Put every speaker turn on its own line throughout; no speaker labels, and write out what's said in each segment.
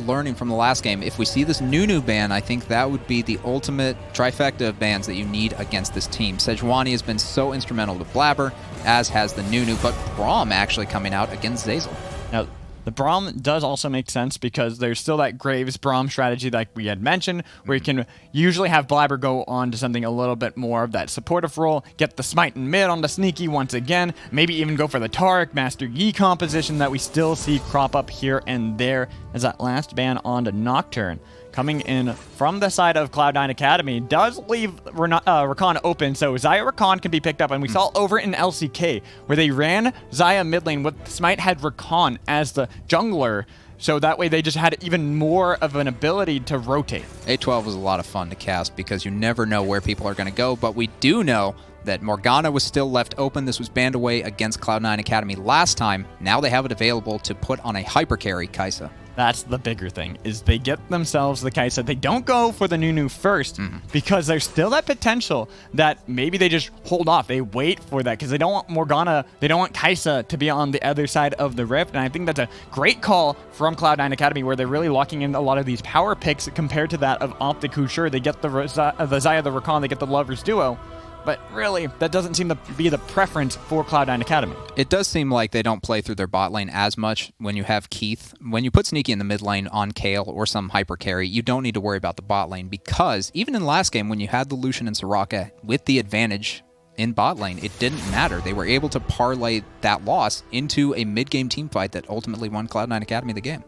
learning from the last game. If we see this Nunu ban, I think that would be the ultimate trifecta of bans that you need against this team. Sejuani has been so instrumental to Blaber, as has the Nunu, but Braum actually coming out against Zeyzal.
Now, the Braum does also make sense because there's still that Graves Braum strategy like we had mentioned, where you can usually have Blaber go on to something a little bit more of that supportive role, get the smite in mid on the sneaky once again, maybe even go for the Taric Master Yi composition that we still see crop up here and there as that last ban on to Nocturne. Coming in from the side of Cloud9 Academy does leave Rakan open, so Xayah Rakan can be picked up. And we saw over in LCK where they ran Xayah mid lane with Smite had Rakan as the jungler, so that way they just had even more of an ability to rotate.
A12 was a lot of fun to cast because you never know where people are going to go, but we do know that Morgana was still left open. This was banned away against Cloud9 Academy last time. Now they have it available to put on a hyper carry Kai'Sa.
That's the bigger thing, is they get themselves the Kai'Sa. They don't go for the Nunu first because there's still that potential that maybe they just hold off. They wait for that because they don't want Morgana, they don't want Kai'Sa to be on the other side of the rift. And I think that's a great call from Cloud9 Academy where they're really locking in a lot of these power picks compared to that of OPTa, who sure, they get the Xayah, the Rakan, they get the Lovers duo. But really, that doesn't seem to be the preference for Cloud9 Academy.
It does seem like they don't play through their bot lane as much when you have Keith. When you put Sneaky in the mid lane on Kayle or some hyper carry, you don't need to worry about the bot lane because even in last game when you had the Lucian and Soraka with the advantage in bot lane, it didn't matter. They were able to parlay that loss into a mid-game team fight that ultimately won Cloud9 Academy the game.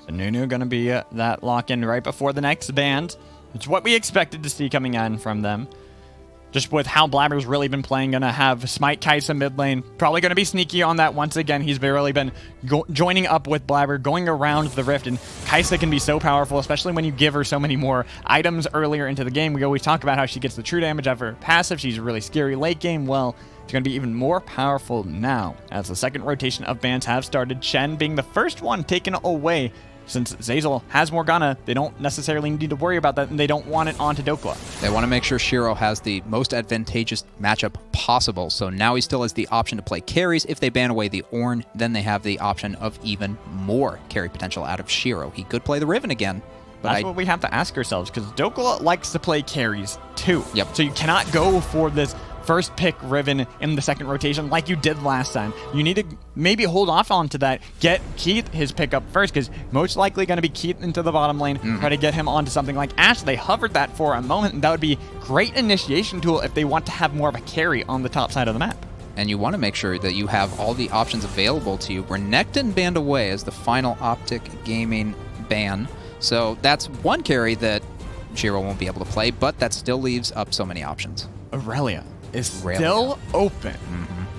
So Nunu going to be that lock-in right before the next band. It's what we expected to see coming in from them. Just with how Blaber's really been playing, going to have Smite Kai'Sa mid lane. Probably going to be sneaky on that once again. He's really been joining up with Blaber, going around the rift, and Kai'Sa can be so powerful, especially when you give her so many more items earlier into the game. We always talk about how she gets the true damage of her passive. She's really scary late game. Well, she's going to be even more powerful now, as the second rotation of bans have started. Shen being the first one taken away. Since Zeyzal has Morgana, they don't necessarily need to worry about that, and they don't want it onto Dokla.
They want to make sure Shiro has the most advantageous matchup possible, so now he still has the option to play carries. If they ban away the Ornn, then they have the option of even more carry potential out of Shiro. He could play the Riven again. But
that's what we have to ask ourselves, because Dokla likes to play carries too.
Yep.
So you cannot go for this first pick Riven in the second rotation like you did last time. You need to maybe hold off onto that, get Keith his pick up first, because most likely going to be Keith into the bottom lane, try to get him onto something like Ashe. They hovered that for a moment, and that would be great initiation tool if they want to have more of a carry on the top side of the map.
And you want to make sure that you have all the options available to you. Renekton banned away as the final Optic Gaming ban. So that's one carry that Shiro won't be able to play, but that still leaves up so many options.
Aurelia is still open.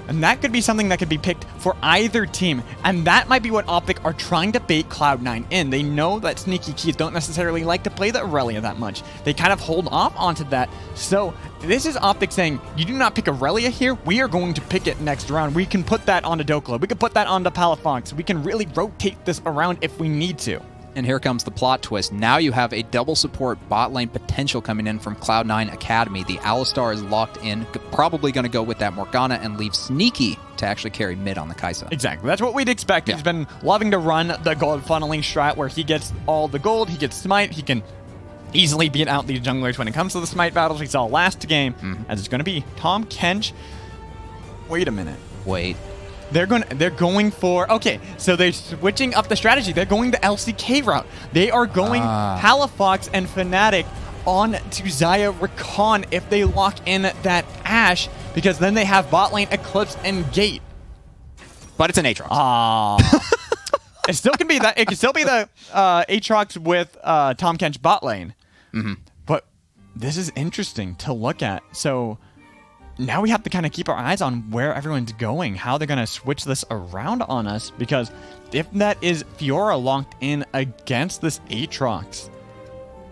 And that could be something that could be picked for either team. And that might be what Optic are trying to bait Cloud9 in. They know that Sneaky Keys don't necessarily like to play the Aurelia that much. They kind of hold off onto that. So this is Optic saying, you do not pick Aurelia here, we are going to pick it next round. We can put that onto Dokla. We can put that onto Palafox. We can really rotate this around if we need to.
And here comes the plot twist. Now you have a double support bot lane potential coming in from Cloud9 Academy. The Alistar is locked in, probably going to go with that Morgana and leave Sneaky to actually carry mid on the Kai'Sa.
Exactly. That's what we'd expect. Yeah. He's been loving to run the gold funneling strat where he gets all the gold, he gets Smite, he can easily beat out these junglers when it comes to the Smite battles we saw last game, as it's going to be Tahm Kench. Wait a minute.
Wait.
They're going for, okay, so they're switching up the strategy. They're going the LCK route. They are going Palafox and Fnatic on to Xayah Rakan if they lock in that Ashe, because then they have bot lane, Eclipse, and Gate.
But it's an Aatrox.
It still can be that. It can still be the Aatrox with Tahm Kench bot lane. But this is interesting to look at. So now we have to kind of keep our eyes on where everyone's going, how they're going to switch this around on us, because if that is Fiora locked in against this Aatrox.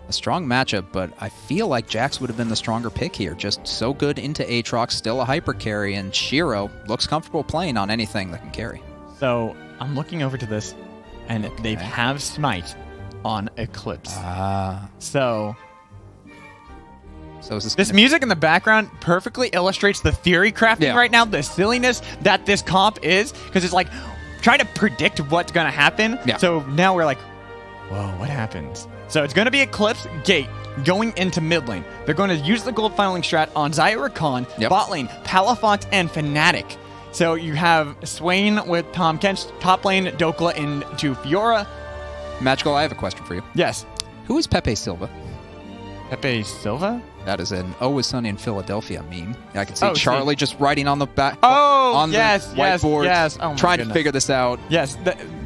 A strong matchup, but I feel like Jax would have been the stronger pick here. Just so good into Aatrox, still a hyper carry, and Shiro looks comfortable playing on anything that can carry.
So I'm looking over to this, and they have Smite on Eclipse. So is this music in the background perfectly illustrates the theory crafting right now, the silliness that this comp is, because it's like trying to predict what's going to happen. So now we're like, Whoa, what happens? So it's going to be Eclipse Gate going into mid lane. They're going to use the gold funneling strat on Zyra,
Yep.
bot lane, Palafox, and Fnatic. So you have Swain with Tom Kench, top lane, Dokla into Fiora.
Magical, I have a question for you.
Yes.
Who is Pepe Silva?
Pepe Silva?
That is an Always Sunny in Philadelphia meme. I can see
Oh,
Charlie just writing on the back
Oh,
on
yes,
the
yes,
whiteboard,
yes. Oh my
trying
goodness.
to figure this out.
Yes.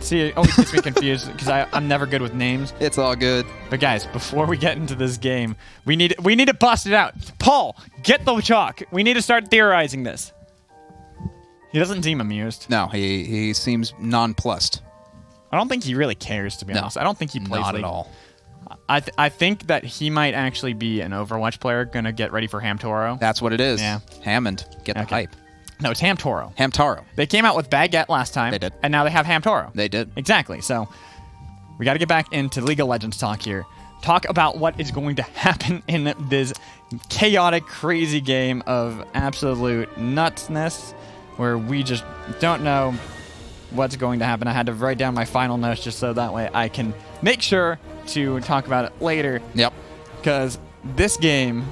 See, it always gets me confused because I'm never good with names.
It's all good.
But guys, before we get into this game, we need to bust it out. Paul, get the chalk. We need to start theorizing this. He doesn't seem amused.
No, he seems nonplussed.
I don't think he really cares, to be honest. I don't think he plays
Not
League.
at all.
I think that he might actually be an Overwatch player gonna get ready for Hamtaro.
That's what it is.
Yeah.
Hammond, get the
Okay.
hype.
No, it's Hamtaro.
Hamtaro.
They came out with Baguette last time.
They did.
And now they have Hamtaro.
They did.
Exactly. So we got to get back into League of Legends talk here. Talk about what is going to happen in this chaotic, crazy game of absolute nutsness where we just don't know what's going to happen. I had to write down my final notes just so that way I can make sure to talk about it later.
Yep.
Because this game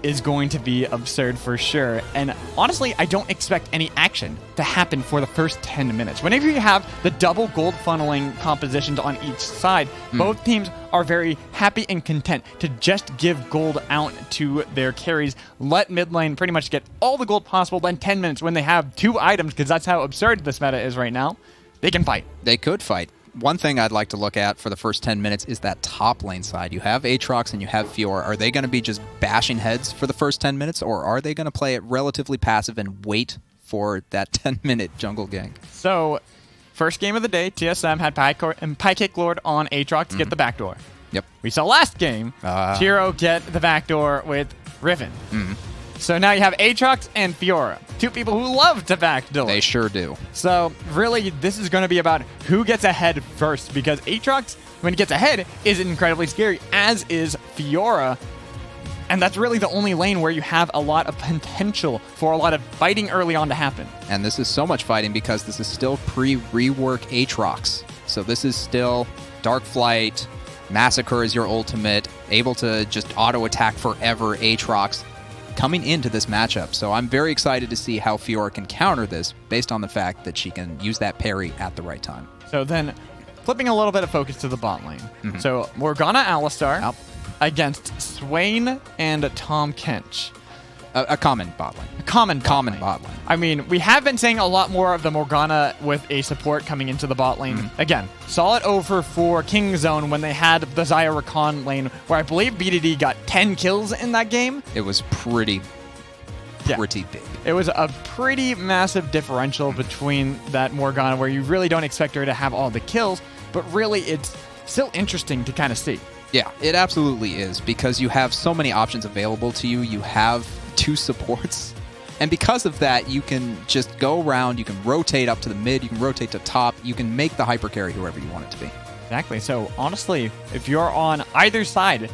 is going to be absurd for sure. And honestly, I don't expect any action to happen for the first 10 minutes. Whenever you have the double gold funneling compositions on each side, both teams are very happy and content to just give gold out to their carries. Let mid lane pretty much get all the gold possible. Then 10 minutes when they have 2 items, because that's how absurd this meta is right now, they can fight.
They could fight. One thing I'd like to look at for the first 10 minutes is that top lane side. You have Aatrox and you have Fiora. Are they going to be just bashing heads for the first 10 minutes, or are they going to play it relatively passive and wait for that 10-minute jungle gank?
So, first game of the day, TSM had Pie Kick Lord on Aatrox to get the backdoor.
Yep.
We saw last game, Shiro get the backdoor with Riven. So now you have Aatrox and Fiora, 2 people who love to backdoor.
They sure do.
So really, this is going to be about who gets ahead first, because Aatrox, when he gets ahead, is incredibly scary, as is Fiora. And that's really the only lane where you have a lot of potential for a lot of fighting early on to happen.
And this is so much fighting because this is still pre-rework Aatrox. So this is still Dark Flight, Massacre is your ultimate, able to just auto-attack forever Aatrox coming into this matchup. So I'm very excited to see how Fiora can counter this based on the fact that she can use that parry at the right time.
So then, flipping a little bit of focus to the bot lane. So Morgana Alistar against Swain and Tom Kench.
A common bot lane.
Common
bot lane.
I mean, we have been saying a lot more of the Morgana with a support coming into the bot lane. Again, saw it over for King Zone when they had the Zyra lane, where I believe BDD got 10 kills in that game.
It was pretty big.
It was a pretty massive differential between that Morgana, where you really don't expect her to have all the kills, but really it's still interesting to kind of see.
Yeah, it absolutely is, because you have so many options available to you. You have 2 supports, and because of that, you can just go around, you can rotate up to the mid, you can rotate to top, you can make the hyper carry whoever you want it to be.
Exactly. So honestly, if you're on either side,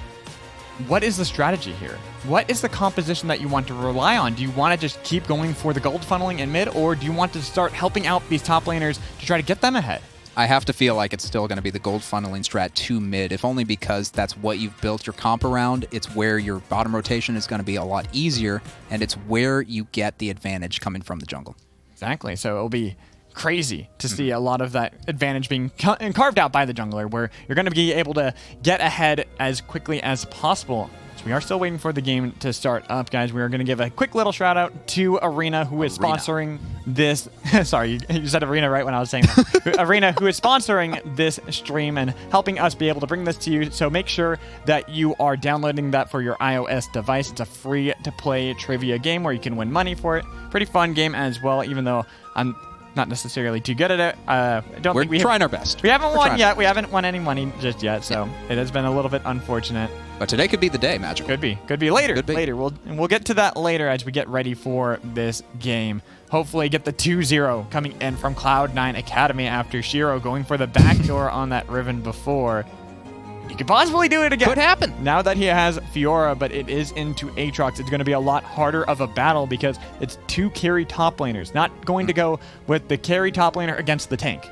what is the strategy here? What is the composition that you want to rely on? Do you want to just keep going for the gold funneling in mid, or do you want to start helping out these top laners to try to get them ahead?
I have to feel like it's still going to be the gold funneling strat to mid, if only because that's what you've built your comp around. It's where your bottom rotation is going to be a lot easier, and it's where you get the advantage coming from the jungle.
Exactly. So it'll be crazy to see a lot of that advantage being carved out by the jungler, where you're going to be able to get ahead as quickly as possible. So we are still waiting for the game to start up, guys. We are going to give a quick little shout out to Arena, who is sponsoring this. Sorry, you said Arena right when I was saying that. Arena, who is sponsoring this stream and helping us be able to bring this to you. So make sure that you are downloading that for your iOS device. It's a free-to-play trivia game where you can win money for it. Pretty fun game as well, even though I'm not necessarily too good at it.
We're trying our best.
We haven't won yet. We haven't won any money just yet, so it has been a little bit unfortunate.
But today could be the day, Magical.
Could be later.
Could be.
Later. We'll get to that later as we get ready for this game. Hopefully get the 2-0 coming in from Cloud9 Academy after Shiro going for the backdoor on that Riven before. He could possibly do it again.
Could happen.
Now that he has Fiora, but it is into Aatrox, it's going to be a lot harder of a battle because it's 2 carry top laners. Not going to go with the carry top laner against the tank.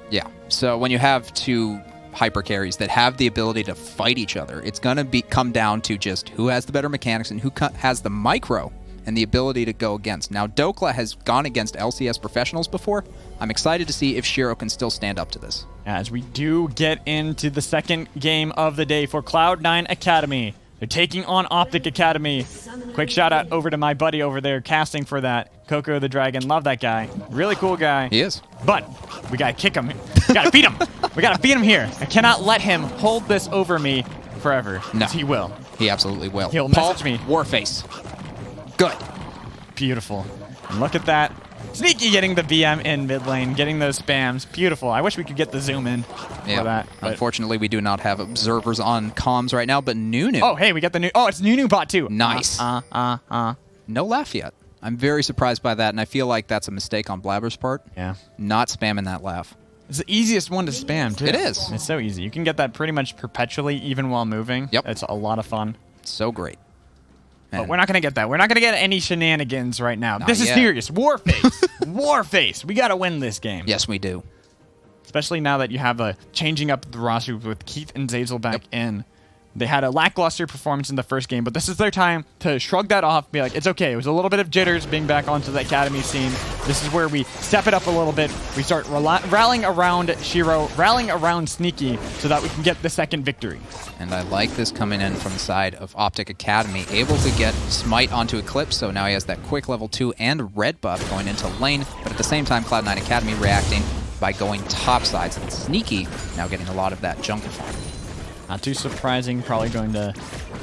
Yeah. So when you have 2 hyper carries that have the ability to fight each other. It's going to come down to just who has the better mechanics and who has the micro and the ability to go against. Now, Dokla has gone against LCS professionals before. I'm excited to see if Shiro can still stand up to this.
As we do get into the second game of the day for Cloud9 Academy. They're taking on OPTic Academy. Quick shout out over to my buddy over there casting for that, Coco the Dragon. Love that guy. Really cool guy.
He is.
But we gotta kick him. We gotta beat him. We gotta beat him here. I cannot let him hold this over me forever.
No.
He will.
He absolutely will.
He'll message me.
Warface. Good.
Beautiful. And look at that. Sneaky getting the BM in mid lane, getting those spams. Beautiful. I wish we could get the zoom in for that.
Unfortunately, we do not have observers on comms right now, but Nunu.
Oh, hey, we got the new... Oh, it's Nunu bot too.
Nice. No laugh yet. I'm very surprised by that, and I feel like that's a mistake on Blaber's part.
Yeah.
Not spamming that laugh.
It's the easiest one to spam, too.
It is.
It's so easy. You can get that pretty much perpetually, even while moving.
Yep.
It's a lot of fun.
So great.
But we're not going to get that. We're not going to get any shenanigans right now. This is
yet.
serious. Warface. Warface. We got to win this game.
Yes, we do.
Especially now that you have a changing up the roster with Keith and Zeyzal back in. They had a lackluster performance in the first game, but this is their time to shrug that off, be like, it's okay. It was a little bit of jitters being back onto the Academy scene. This is where we step it up a little bit. We start rallying around Shiro, rallying around Sneaky so that we can get the second victory.
And I like this coming in from the side of OPTic Academy, able to get Smite onto Eclipse, so now he has that quick level 2 and red buff going into lane, but at the same time, Cloud9 Academy reacting by going topsides, and Sneaky now getting a lot of that jungle farm.
Not too surprising, probably going to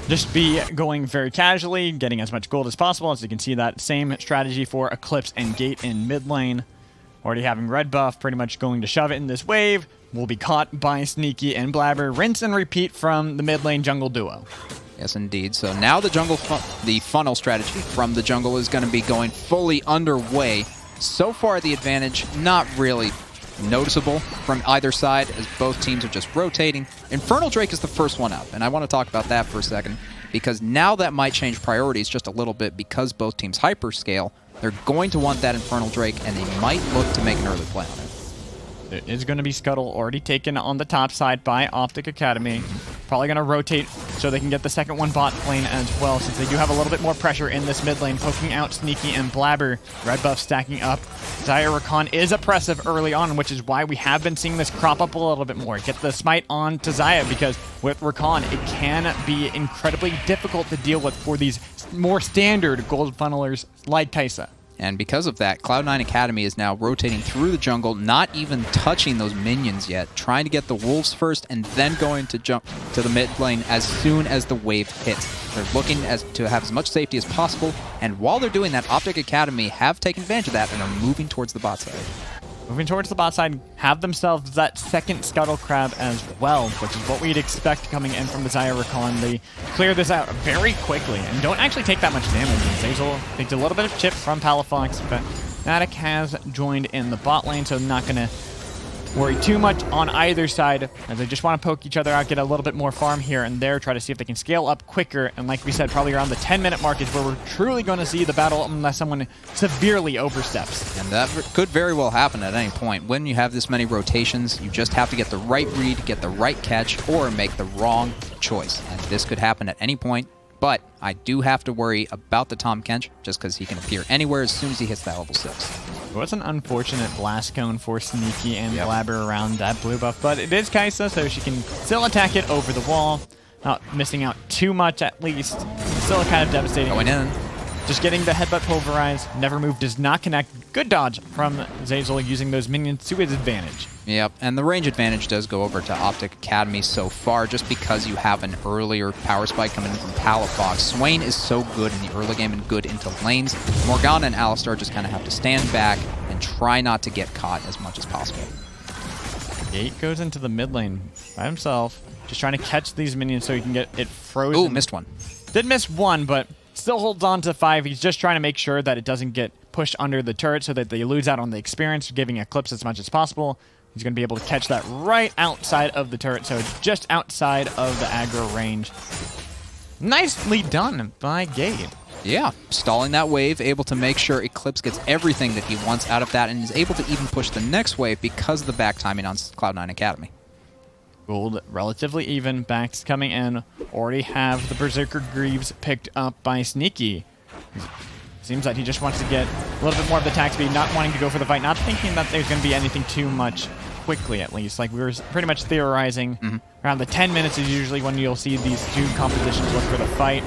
just be going very casually, getting as much gold as possible. As you can see, that same strategy for Eclipse and Gate in mid lane. Already having red buff, pretty much going to shove it in this wave. Will be caught by Sneaky and Blaber. Rinse and repeat from the mid lane jungle duo.
Yes, indeed. So now the jungle, the funnel strategy from the jungle is going to be going fully underway. So far, the advantage not really noticeable from either side, as both teams are just rotating. Infernal Drake is the first one up, and I want to talk about that for a second, because now that might change priorities just a little bit, because both teams hyperscale. They're going to want that Infernal Drake, and they might look to make an early play on it.
There is going to be Scuttle already taken on the top side by OPTic Academy. Probably going to rotate so they can get the second one bot lane as well, since they do have a little bit more pressure in this mid lane, poking out Sneaky and Blaber. Red buff stacking up. Zaya is oppressive early on, which is why we have been seeing this crop up a little bit more. Get the smite on to Zaya, because with Rakan, it can be incredibly difficult to deal with for these more standard gold funnelers like Kai'Sa.
And because of that, Cloud9 Academy is now rotating through the jungle, not even touching those minions yet, trying to get the wolves first and then going to jump to the mid lane as soon as the wave hits. They're looking to have as much safety as possible, and while they're doing that, OPTic Academy have taken advantage of that and are moving towards the bot side.
Moving towards the bot side, have themselves that second Scuttle Crab as well, which is what we'd expect coming in from the Zaya Rakan. They clear this out very quickly and don't actually take that much damage. Zeyzal takes a little bit of chip from Palafox, but Fnatic has joined in the bot lane, so not going to worry too much on either side, as they just want to poke each other out, get a little bit more farm here and there, try to see if they can scale up quicker. And like we said, probably around the 10-minute mark is where we're truly going to see the battle, unless someone severely oversteps.
And that could very well happen at any point. When you have this many rotations, you just have to get the right read, get the right catch, or make the wrong choice. And this could happen at any point. But I do have to worry about the Tahm Kench, just because he can appear anywhere as soon as he hits that level 6.
It was an unfortunate blast cone for Sneaky and Blaber around that blue buff, but it is Kai'Sa, so she can still attack it over the wall. Not missing out too much, at least. Still kind of devastating.
Going in.
Just getting the headbutt pulverized. Never move does not connect. Good dodge from Zeyzal, using those minions to his advantage.
Yep, and the range advantage does go over to OPTic Academy so far, just because you have an earlier power spike coming in from Palafox. Swain is so good in the early game and good into lanes. Morgana and Alistar just kind of have to stand back and try not to get caught as much as possible.
Gate goes into the mid lane by himself, just trying to catch these minions so he can get it frozen.
Ooh, missed one.
Did miss one, but still holds on to 5. He's just trying to make sure that it doesn't get pushed under the turret so that they lose out on the experience, giving Eclipse as much as possible. He's going to be able to catch that right outside of the turret, so it's just outside of the aggro range. Nicely done by Gabe.
Yeah, stalling that wave, able to make sure Eclipse gets everything that he wants out of that, and is able to even push the next wave because of the back timing on Cloud9 Academy.
Gold relatively even. Backs coming in. Already have the Berserker Greaves picked up by Sneaky. Seems like he just wants to get a little bit more of the attack speed, not wanting to go for the fight, not thinking that there's going to be anything too much quickly, at least. Like, we were pretty much theorizing. Around the 10 minutes is usually when you'll see these two compositions look for the fight.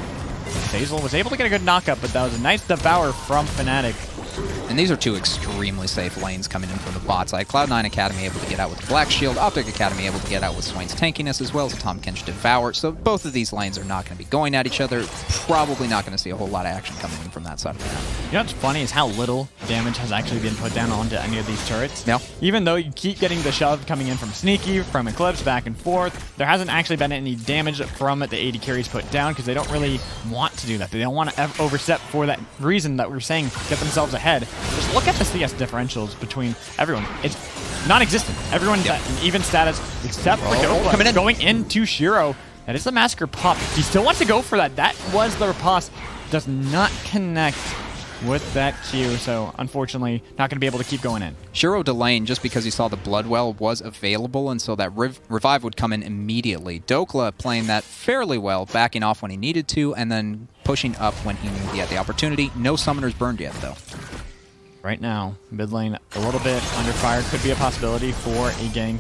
Zeyzal was able to get a good knockup, but that was a nice devour from Fnatic.
And these are two extremely safe lanes coming in from the bot side. Cloud9 Academy able to get out with the Black Shield, Optic Academy able to get out with Swain's tankiness, as well as a Tahm Kench Devour. So both of these lanes are not going to be going at each other. Probably not going to see a whole lot of action coming in from that side of the map.
You know what's funny is how little damage has actually been put down onto any of these turrets.
No.
Even though you keep getting the shove coming in from Sneaky, from Eclipse, back and forth, there hasn't actually been any damage from the AD carries put down because they don't really want to do that. They don't want to overstep for that reason that we're saying, get themselves ahead. Just look at the CS differentials between everyone. It's non-existent. Everyone's at an even status except for Dopa going into Shiro. That is the Massacre pop. He still wants to go for that. That was the riposte. Does not connect with that Q, so unfortunately not going to be able to keep going in.
Shiro delaying just because he saw the Bloodwell was available, and so that revive would come in immediately. Dokla playing that fairly well, backing off when he needed to, and then pushing up when he knew he had the opportunity. No summoners burned yet, though.
Right now, mid lane a little bit under fire could be a possibility for a gank.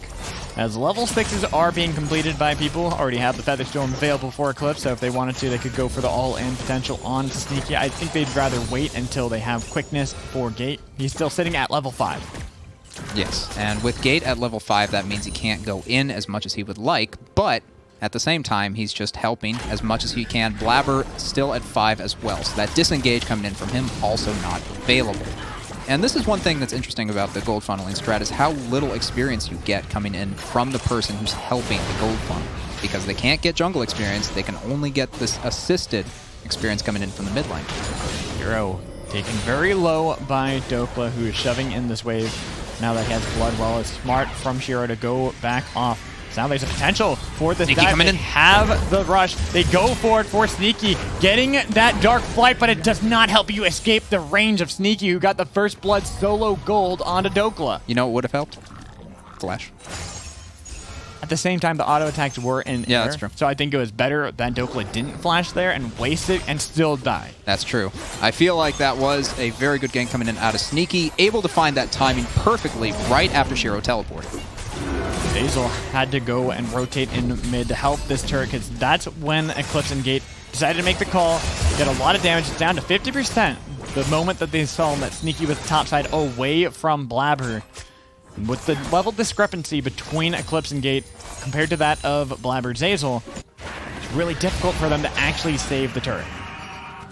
As level 6s are being completed by people, already have the Featherstone available for Eclipse, so if they wanted to, they could go for the all-in potential on Sneaky. I think they'd rather wait until they have quickness for Gate. He's still sitting at level 5.
Yes, and with Gate at level 5, that means he can't go in as much as he would like, but at the same time, he's just helping as much as he can. Blaber still at 5 as well, so that disengage coming in from him also not available. And this is one thing that's interesting about the gold funneling strat is how little experience you get coming in from the person who's helping the gold funnel. Because they can't get jungle experience, they can only get this assisted experience coming in from the mid lane.
Shiro taken very low by Dokla, who is shoving in this wave. Now that he has Bloodwell, it's smart from Shiro to go back off. Now there's a potential for this dive. They have the rush. They go for it for Sneaky, getting that Dark Flight, but it does not help you escape the range of Sneaky, who got the first blood solo gold onto Dokla.
You know what would have helped? Flash.
At the same time, the auto attacks were in air,
that's true.
So I think it was better that Dokla didn't flash there and waste it and still die.
That's true. I feel like that was a very good gank coming in out of Sneaky, able to find that timing perfectly right after Shiro teleported.
Zeyzal had to go and rotate in mid to help this turret, because that's when Eclipse and Gate decided to make the call, get a lot of damage. It's down to 50% the moment that they saw that Sneaky was topside away from Blaber. With the level discrepancy between Eclipse and Gate compared to that of Blaber Zeyzal, it's really difficult for them to actually save the turret.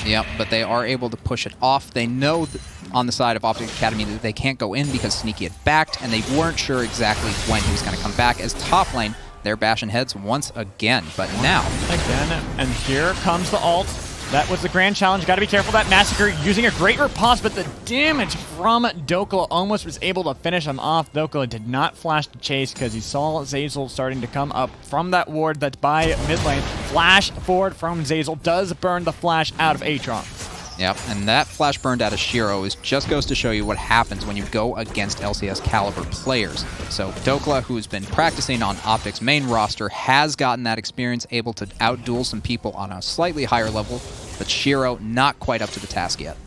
Yep, but they are able to push it off. They know on the side of Optic Academy that they can't go in because Sneaky had backed, and they weren't sure exactly when he was going to come back. As top lane, they're bashing heads once again, but now...
Again, and here comes the ult. That was the grand challenge. Got to be careful. That Massacre using a great riposte, but the damage from Dokla almost was able to finish him off. Dokla did not flash to chase because he saw Zeyzal starting to come up from that ward that's by mid lane. Flash forward from Zeyzal does burn the flash out of Aatrox.
Yep, and that flash burned out of Shiro just goes to show you what happens when you go against LCS caliber players. So Dokla, who's been practicing on Optic's main roster, has gotten that experience, able to outduel some people on a slightly higher level, but Shiro not quite up to the task yet.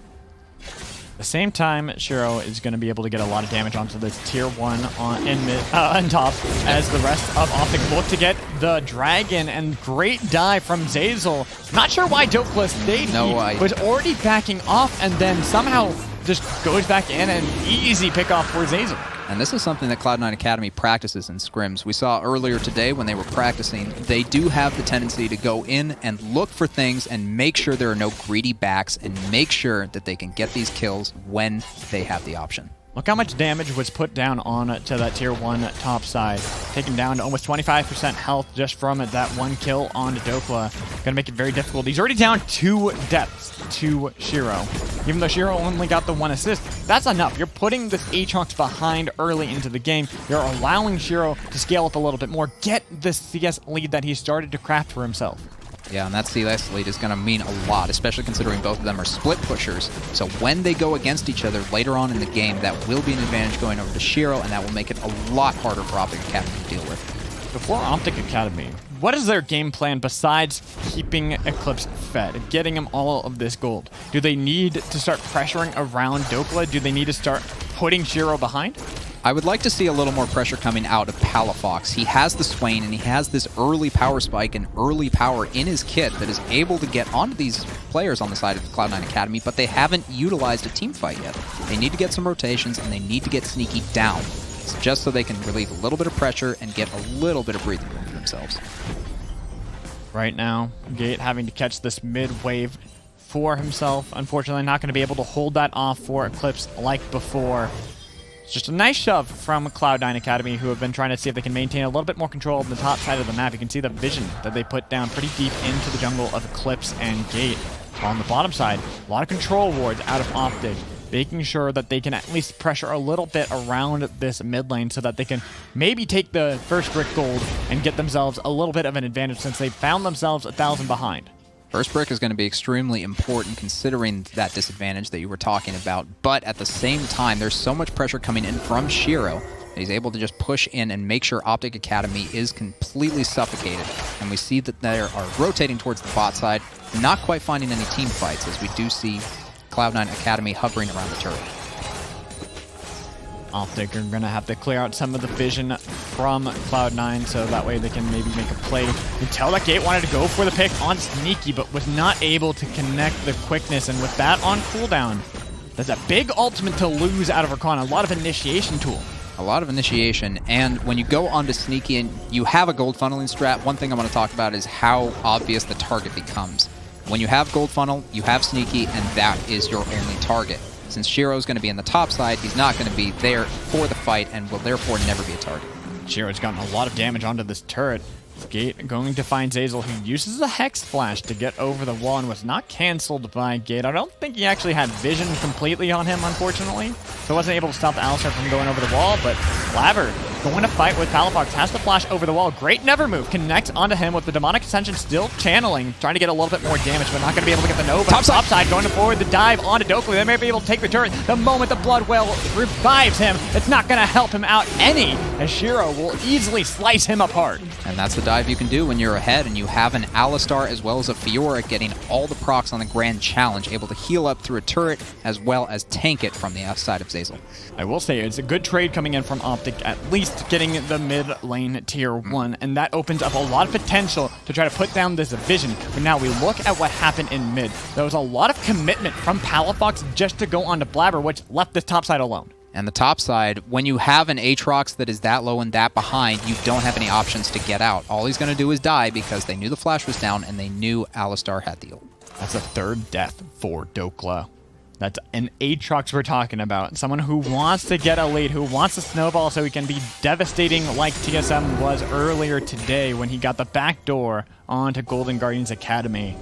At the same time, Shiro is going to be able to get a lot of damage onto this tier 1 on top, as the rest of Optic look to get the dragon, and great dive from Zeyzal. Not sure why Dokla stayed. He was already backing off and then somehow just goes back in, and easy pick off for Zeyzal.
And this is something that Cloud9 Academy practices in scrims. We saw earlier today when they were practicing, they do have the tendency to go in and look for things and make sure there are no greedy backs and make sure that they can get these kills when they have the option.
Look how much damage was put down on to that tier 1 top side. Taken down to almost 25% health just from that one kill on Dokla. Gonna make it very difficult. He's already down 2 deaths to Shiro. Even though Shiro only got the 1 assist, that's enough. You're putting this Aatrox behind early into the game. You're allowing Shiro to scale up a little bit more, get the CS lead that he started to craft for himself.
Yeah, and that CS lead is going to mean a lot, especially considering both of them are split pushers. So when they go against each other later on in the game, that will be an advantage going over to Shiro, and that will make it a lot harder for Optic Academy to deal with.
before OPTic Academy, what is their game plan besides keeping Eclipse fed, getting him all of this gold? Do they need to start pressuring around Dokla? Do they need to start putting Shiro behind?
I would like to see a little more pressure coming out of Palafox. He has the Swain, and he has this early power spike and early power in his kit that is able to get onto these players on the side of Cloud9 Academy, but they haven't utilized a team fight yet. They need to get some rotations, and they need to get Sneaky down, just so they can relieve a little bit of pressure and get a little bit of breathing room for themselves.
Right now, Gate having to catch this mid-wave for himself. Unfortunately, not going to be able to hold that off for Eclipse like before. It's just a nice shove from Cloud9 Academy, who have been trying to see if they can maintain a little bit more control of the top side of the map. You can see the vision that they put down pretty deep into the jungle of Eclipse and Gate. On the bottom side, a lot of control wards out of OPTic, making sure that they can at least pressure a little bit around this mid lane so that they can maybe take the first brick gold and get themselves a little bit of an advantage since they found themselves 1,000 behind.
First brick is going to be extremely important considering that disadvantage that you were talking about, but at the same time, there's so much pressure coming in from Shiro that he's able to just push in and make sure OPTic Academy is completely suffocated. And we see that they are rotating towards the bot side, not quite finding any team fights, as we do see Cloud9 Academy hovering around the turret.
OPTic are going to have to clear out some of the vision from Cloud9 so that way they can maybe make a play. You can tell that Gate wanted to go for the pick on Sneaky, but was not able to connect the quickness, and with that on cooldown, that's a big ultimate to lose out of Rakan, a lot of initiation tool.
A lot of initiation, and when you go onto Sneaky and you have a gold funneling strat, one thing I want to talk about is how obvious the target becomes. When you have gold funnel, you have Sneaky, and that is your only target. Since Shiro's going to be in the top side, he's not going to be there for the fight and will therefore never be a target.
Shiro's gotten a lot of damage onto this turret. Gate going to find Zeyzal, who uses a Hex Flash to get over the wall and was not cancelled by Gate. I don't think he actually had vision completely on him, unfortunately, so wasn't able to stop Alistar from going over the wall, but Blaber going to fight with Palafox, has to flash over the wall. Great never move, connects onto him with the Demonic Ascension still channeling, trying to get a little bit more damage, but not going to be able to get the Nova. Top side going to forward the dive onto Dokla. They may be able to take the turret. The moment the Blood Whale revives him, it's not going to help him out any, as Shiro will easily slice him apart.
And that's the dive you can do when you're ahead and you have an Alistar as well as a Fiora getting all the procs on the Grand Challenge, able to heal up through a turret as well as tank it from the outside of Zeyzal.
I will say it's a good trade coming in from OPTic, at least getting the mid lane tier 1, and that opens up a lot of potential to try to put down this vision. But now we look at what happened in mid. There was a lot of commitment from Palafox just to go onto Blaber, which left this top side alone.
And the top side, when you have an Aatrox that is that low and that behind, you don't have any options to get out. All he's going to do is die because they knew the flash was down and they knew Alistar had the ult.
That's a third death for Dokla. That's an Aatrox we're talking about. Someone who wants to get a lead, who wants to snowball so he can be devastating like TSM was earlier today when he got the back door onto Golden Guardians Academy.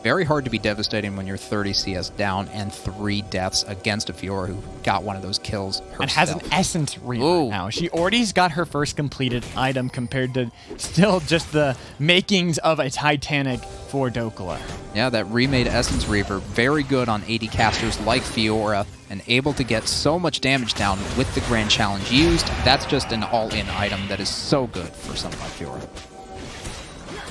Very hard to be devastating when you're 30 CS down and 3 deaths against a Fiora who got one of those kills herself.
And has an Essence Reaver now. She already's got her first completed item compared to still just the makings of a Titanic for Dokla.
Yeah, that remade Essence Reaver, very good on AD casters like Fiora and able to get so much damage down with the Grand Challenge used. That's just an all-in item that is so good for someone like Fiora.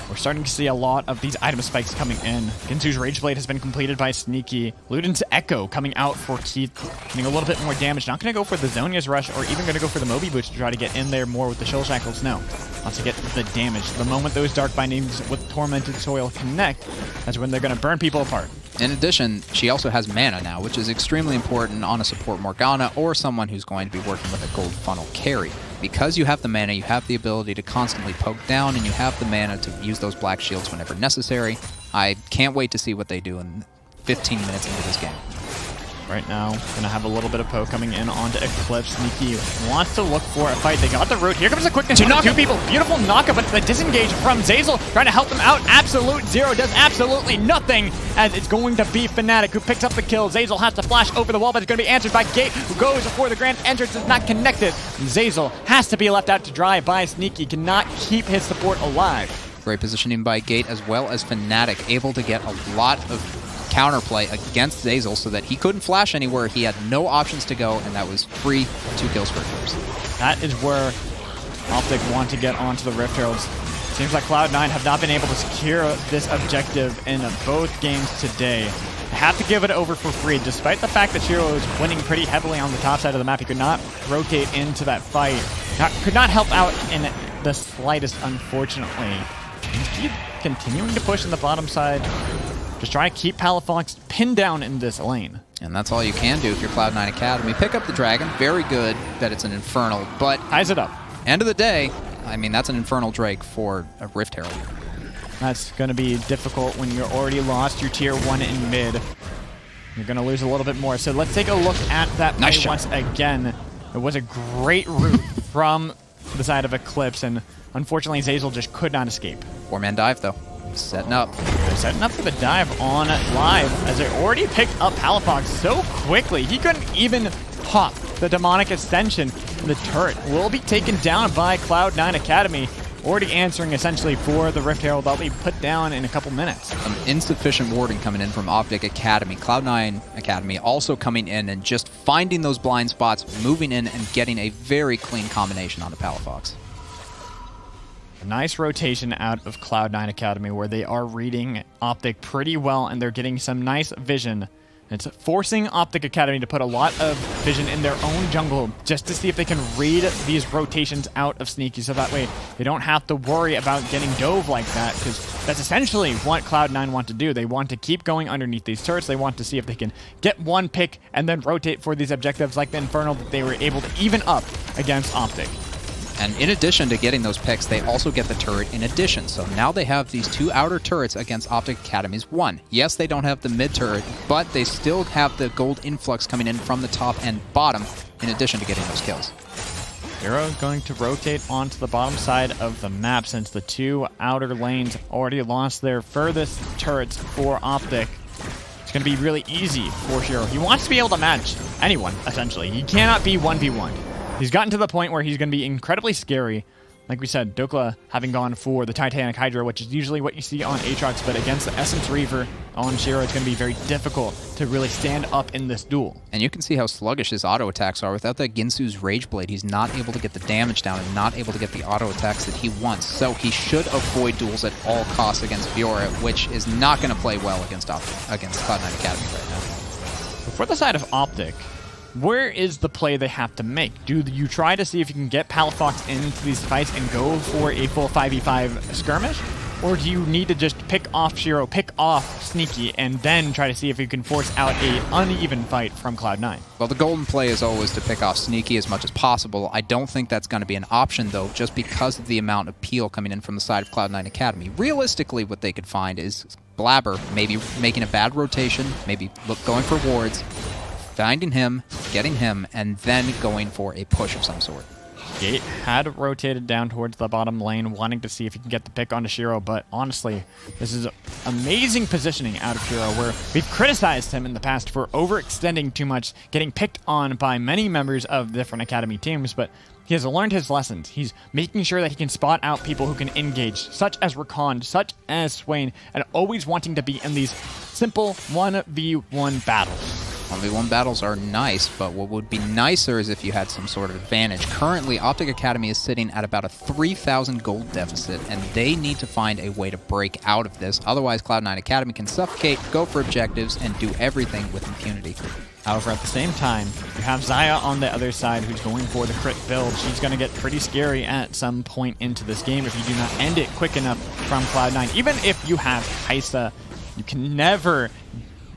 We're starting to see a lot of these item spikes coming in. Ginsu's Rageblade has been completed by Sneaky. Luden's Echo coming out for Keith, getting a little bit more damage. Not going to go for the Zhonya's Rush or even going to go for the Moby Boots to try to get in there more with the Shield Shackles. No, wants to get the damage. The moment those Dark Bindings with Tormented Soil connect, that's when they're going to burn people apart.
In addition, she also has mana now, which is extremely important on a support Morgana or someone who's going to be working with a gold funnel carry. Because you have the mana, you have the ability to constantly poke down, and you have the mana to use those black shields whenever necessary. I can't wait to see what they do in 15 minutes into this game.
Right now, gonna have a little bit of poke coming in onto Eclipse. Sneaky wants to look for a fight. They got the root. Here comes the quickness. Two people. Beautiful knockup, but the disengage from Zeyzal trying to help them out. Absolute Zero does absolutely nothing, as it's going to be Fnatic who picks up the kill. Zeyzal has to flash over the wall, but it's going to be answered by Gate, who goes before the grand entrance is not connected. Zeyzal has to be left out to dry by Sneaky. Cannot keep his support alive.
Great positioning by Gate as well as Fnatic, able to get a lot of counterplay against Zeyzal so that he couldn't flash anywhere. He had no options to go, and that was free 2 kills for Eclipse.
That is where OPTa want to get onto the Rift Heralds. Seems like Cloud9 have not been able to secure this objective in both games today. They have to give it over for free, despite the fact that Shiro is winning pretty heavily on the top side of the map. He could not rotate into that fight. Could not help out in the slightest, unfortunately. He's continuing to push in the bottom side. Just trying to keep Palafox pinned down in this lane.
And that's all you can do if you're Cloud9 Academy. Pick up the Dragon. Very good that it's an Infernal, but
ties it up.
End of the day, I mean, that's an Infernal Drake for a Rift Herald.
That's going to be difficult when you're already lost your tier 1 in mid. You're going to lose a little bit more. So let's take a look at that play once again. It was a great route from the side of Eclipse, and unfortunately Zeyzal just could not escape.
4-man dive, though. Setting up.
They're setting up for the dive on live, as they already picked up Palafox so quickly. He couldn't even pop the Demonic Ascension. The turret will be taken down by Cloud9 Academy. Already answering essentially for the Rift Herald that'll be put down in a couple minutes.
Some insufficient warding coming in from OPTa Academy. Cloud9 Academy also coming in and just finding those blind spots, moving in and getting a very clean combination on the Palafox.
A nice rotation out of Cloud9 Academy where they are reading OPTic pretty well and they're getting some nice vision. It's forcing OPTic Academy to put a lot of vision in their own jungle just to see if they can read these rotations out of Sneaky, so that way they don't have to worry about getting dove like that, because that's essentially what Cloud9 want to do. They want to keep going underneath these turrets. They want to see if they can get one pick and then rotate for these objectives like the Infernal that they were able to even up against OPTic.
And in addition to getting those picks, they also get the turret in addition. So now they have these two outer turrets against OPTic Academy's one. Yes, they don't have the mid turret, but they still have the gold influx coming in from the top and bottom in addition to getting those kills.
Shiro going to rotate onto the bottom side of the map since the two outer lanes already lost their furthest turrets for OPTic. It's going to be really easy for Shiro. He wants to be able to match anyone, essentially. He cannot be 1v1. He's gotten to the point where he's going to be incredibly scary. Like we said, Dokla having gone for the Titanic Hydra, which is usually what you see on Aatrox, but against the Essence Reaver on Shiro, it's going to be very difficult to really stand up in this duel.
And you can see how sluggish his auto attacks are. Without that Ginsu's Rage Blade, he's not able to get the damage down and not able to get the auto attacks that he wants. So he should avoid duels at all costs against Fiora, which is not going to play well against Cloud9 Academy right now.
For the side of OPTic, where is the play they have to make? Do you try to see if you can get Palafox into these fights and go for a full 5v5 skirmish? Or do you need to just pick off Shiro, pick off Sneaky, and then try to see if you can force out an uneven fight from Cloud9?
Well, the golden play is always to pick off Sneaky as much as possible. I don't think that's going to be an option, though, just because of the amount of peel coming in from the side of Cloud9 Academy. Realistically, what they could find is Blaber maybe making a bad rotation, maybe going for wards, finding him, getting him, and then going for a push of some sort.
Gate had rotated down towards the bottom lane, wanting to see if he can get the pick onto Shiro, but honestly, this is amazing positioning out of Shiro, where we've criticized him in the past for overextending too much, getting picked on by many members of different Academy teams, but he has learned his lessons. He's making sure that he can spot out people who can engage, such as Rakan, such as Swain, and always wanting to be in these simple 1v1 battles.
1v1 battles are nice, but what would be nicer is if you had some sort of advantage. Currently, OPTic Academy is sitting at about a 3,000 gold deficit, and they need to find a way to break out of this. Otherwise, Cloud9 Academy can suffocate, go for objectives, and do everything with impunity.
However, at the same time, you have Xayah on the other side who's going for the crit build. She's going to get pretty scary at some point into this game if you do not end it quick enough from Cloud9. Even if you have Kaisa, you can never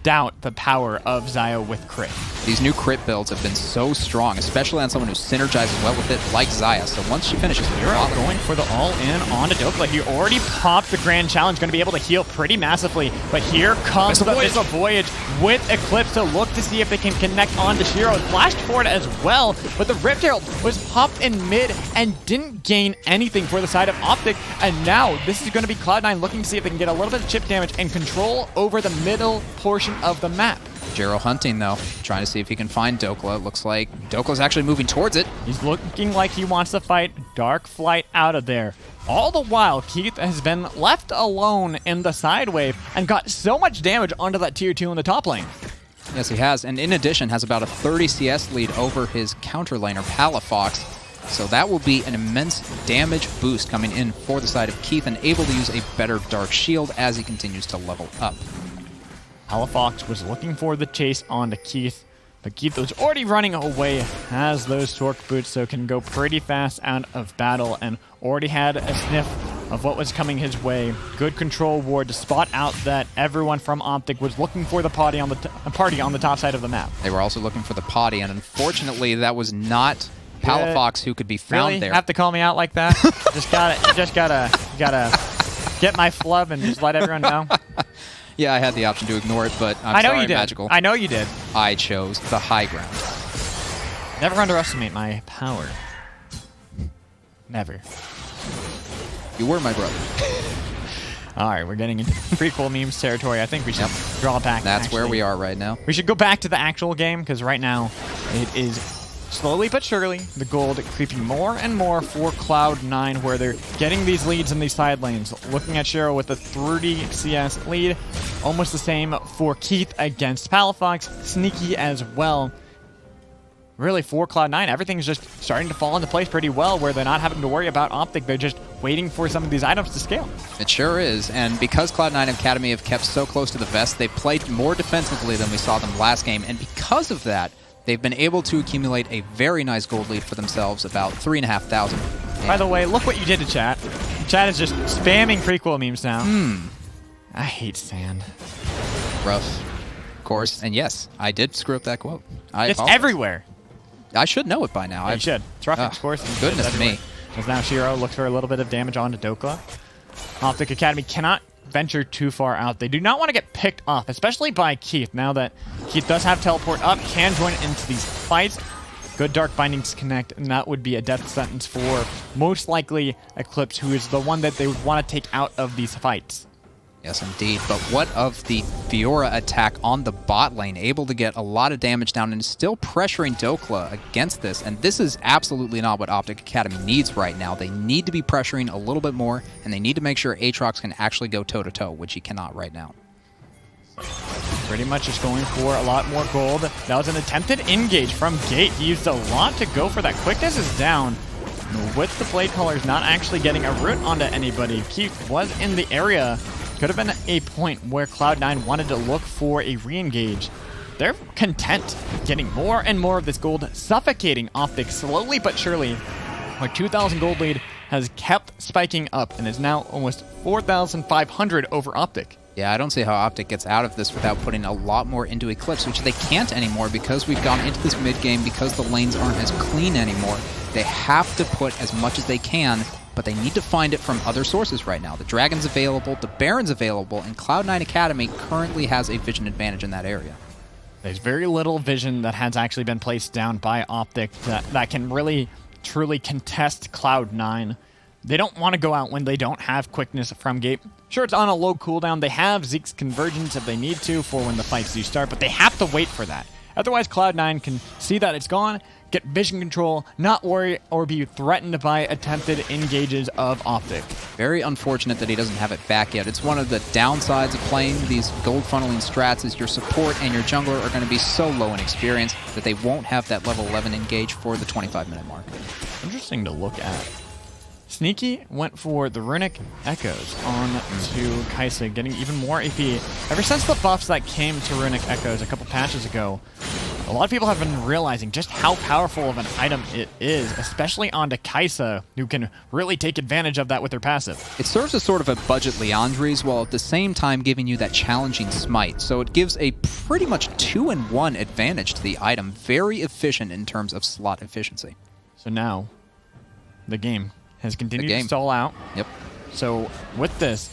doubt the power of Xayah with crit.
These new crit builds have been so strong, especially on someone who synergizes well with it, like Xayah. So once she finishes,
you're going for the all-in on to Dokla. He already popped the Grand Challenge, going to be able to heal pretty massively. But here comes the Missile Voyage with Eclipse to look to see if they can connect on to Shiro. Flashed forward as well, but the Rift Herald was popped in mid and didn't gain anything for the side of OPTic. And now this is going to be Cloud9 looking to see if they can get a little bit of chip damage and control over the middle portion of the map.
Shiro hunting, though, trying to see if he can find Dokla. It looks like Dokla's actually moving towards it.
He's looking like he wants to fight Dark Flight out of there. All the while, Keith has been left alone in the side wave and got so much damage onto that tier 2 in the top lane.
Yes, he has, and in addition has about a 30 CS lead over his counter laner, Palafox. So that will be an immense damage boost coming in for the side of Keith, and able to use a better Dark Shield as he continues to level up.
Palafox was looking for the chase onto Keith, but Keith was already running away, has those Torque Boots, so can go pretty fast out of battle, and already had a sniff of what was coming his way. Good control ward to spot out that everyone from OPTic was looking for the party on the top side of the map.
They were also looking for the potty, and unfortunately that was not Palafox who could be found
really?
there.
Have to call me out like that? just gotta get my flub and just let everyone know.
Yeah, I had the option to ignore it, but I'm
know
sorry,
you did.
Magical.
I know you did.
I chose the high ground.
Never underestimate my power. Never.
You were my brother.
All right, we're getting into prequel memes territory. I think we should draw back.
That's where we are right now.
We should go back to the actual game, because right now it is slowly but surely the gold creeping more and more for Cloud9, where they're getting these leads in these side lanes. Looking at Shiro with a 30 CS lead. Almost the same for Keith against Palafox. Sneaky as well. Really, for Cloud9, everything's just starting to fall into place pretty well, where they're not having to worry about OPTic. They're just waiting for some of these items to scale.
It sure is, and because Cloud9 Academy have kept so close to the vest, they've played more defensively than we saw them last game, and because of that, they've been able to accumulate a very nice gold lead for themselves, about 3,500.
By the way, look what you did to chat. Chat is just spamming prequel memes now. I hate sand.
Rough. Of course, and yes, I did screw up that quote.
It's everywhere.
I should know it by now.
You should. It's rough, of course.
Goodness me.
As now Shiro looks for a little bit of damage onto Dokla. OPTic Academy cannot venture too far out. They do not want to get picked off, especially by Keith. Now that Keith does have teleport up, can join into these fights. Good Dark Bindings connect, and that would be a death sentence for most likely Eclipse, who is the one that they would want to take out of these fights.
Yes, indeed. But what of the Fiora attack on the bot lane? Able to get a lot of damage down and still pressuring Dokla against this. And this is absolutely not what OPTic Academy needs right now. They need to be pressuring a little bit more, and they need to make sure Aatrox can actually go toe-to-toe, which he cannot right now.
Pretty much just going for a lot more gold. That was an attempted engage from Gate. He used a lot to go for that. Quickness is down. With the Blade Colors not actually getting a root onto anybody. Keith was in the area. Could have been a point where Cloud9 wanted to look for a re-engage. They're content getting more and more of this gold, suffocating OPTic slowly but surely. Our 2,000 gold lead has kept spiking up and is now almost 4,500 over OPTic.
Yeah, I don't see how OPTic gets out of this without putting a lot more into Eclipse, which they can't anymore because we've gone into this mid-game, because the lanes aren't as clean anymore. They have to put as much as they can, but they need to find it from other sources right now. The Dragon's available, the Baron's available, and Cloud9 Academy currently has a vision advantage in that area.
There's very little vision that has actually been placed down by OPTic that can really, truly contest Cloud9. They don't want to go out when they don't have quickness from Gate. Sure, it's on a low cooldown. They have Zeke's Convergence if they need to for when the fights do start, but they have to wait for that. Otherwise, Cloud9 can see that it's gone, get vision control, not worry or be threatened by attempted engages of OPTic.
Very unfortunate that he doesn't have it back yet. It's one of the downsides of playing these gold funneling strats is your support and your jungler are going to be so low in experience that they won't have that level 11 engage for the 25-minute mark.
Interesting to look at. Sneaky went for the Runic Echoes on to Kai'Sa, getting even more AP. Ever since the buffs that came to Runic Echoes a couple patches ago, a lot of people have been realizing just how powerful of an item it is, especially onto Kai'Sa, who can really take advantage of that with her passive.
It serves as sort of a budget Liandry's while at the same time giving you that challenging smite, so it gives a pretty much 2-in-1 advantage to the item. Very efficient in terms of slot efficiency.
So now, the game has continued to stall out.
Yep.
So with this,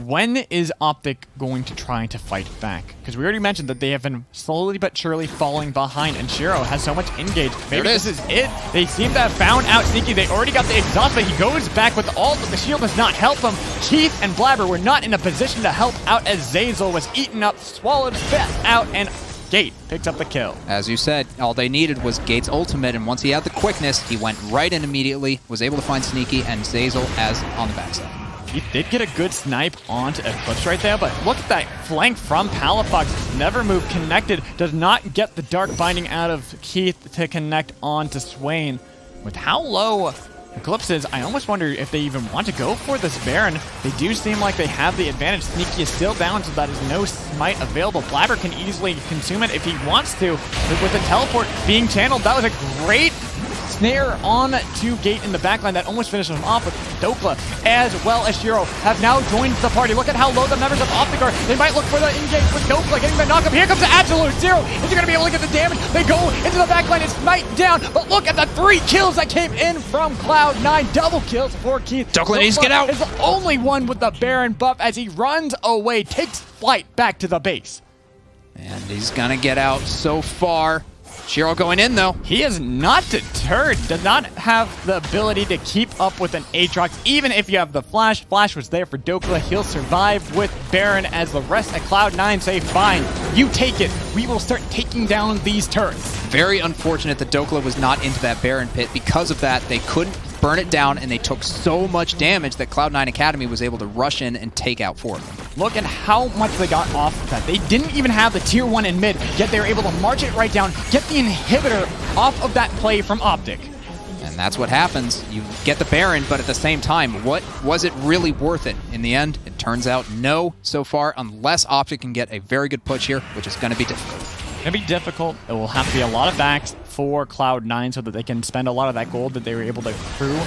when is OPTic going to try to fight back? Because we already mentioned that they have been slowly but surely falling behind, and Shiro has so much engage. Maybe this is it. They seem to have found out Sneaky. They already got the exhaust, but he goes back with ult, but the shield does not help him. Keith and Blaber were not in a position to help out as Zeyzal was eaten up, swallowed, spit out, and Gate picks up the kill.
As you said, all they needed was Gate's ultimate, and once he had the quickness, he went right in immediately, was able to find Sneaky and Zeyzal as on the backside.
He did get a good snipe onto Eclipse right there, but look at that flank from Palafox. Never move connected, does not get the Dark Binding out of Keith to connect onto Swain. with how low Eclipse is, I almost wonder if they even want to go for this Baron. They do seem like they have the advantage. Sneaky is still down, so that is no smite available. Blaber can easily consume it if he wants to, but with the teleport being channeled, that was a great snare on to Gate in the backline that almost finishes him off. With Dokla as well as Shiro have now joined the party. Look at how low the members of OPTa are. They might look for the engage with Dokla getting the knockup. Here comes the Absolute Zero. Is he going to be able to get the damage? They go into the backline. It's Smite down, but look at the 3 kills that came in from Cloud9. Double kills for Keith.
Dokla needs to get out.
Is the only one with the Baron buff as he runs away, takes flight back to the base.
And he's going to get out so far. Shiro going in, though.
He is not deterred, does not have the ability to keep up with an Aatrox, even if you have the Flash. Flash was there for Dokla. He'll survive with Baron as the rest at Cloud9 say, fine, you take it. We will start taking down these turrets.
Very unfortunate that Dokla was not into that Baron pit. Because of that, they couldn't burn it down, and they took so much damage that Cloud9 Academy was able to rush in and take out 4 of them.
Look at how much they got off of that. They didn't even have the tier 1 in mid, yet they were able to march it right down, get the inhibitor off of that play from Optic.
And that's what happens. You get the Baron, but at the same time, what was it really worth it? In the end, it turns out no so far, unless Optic can get a very good push here, which is going to be difficult.
Going to be difficult. It will have to be a lot of backs for Cloud9 so that they can spend a lot of that gold that they were able to accrue.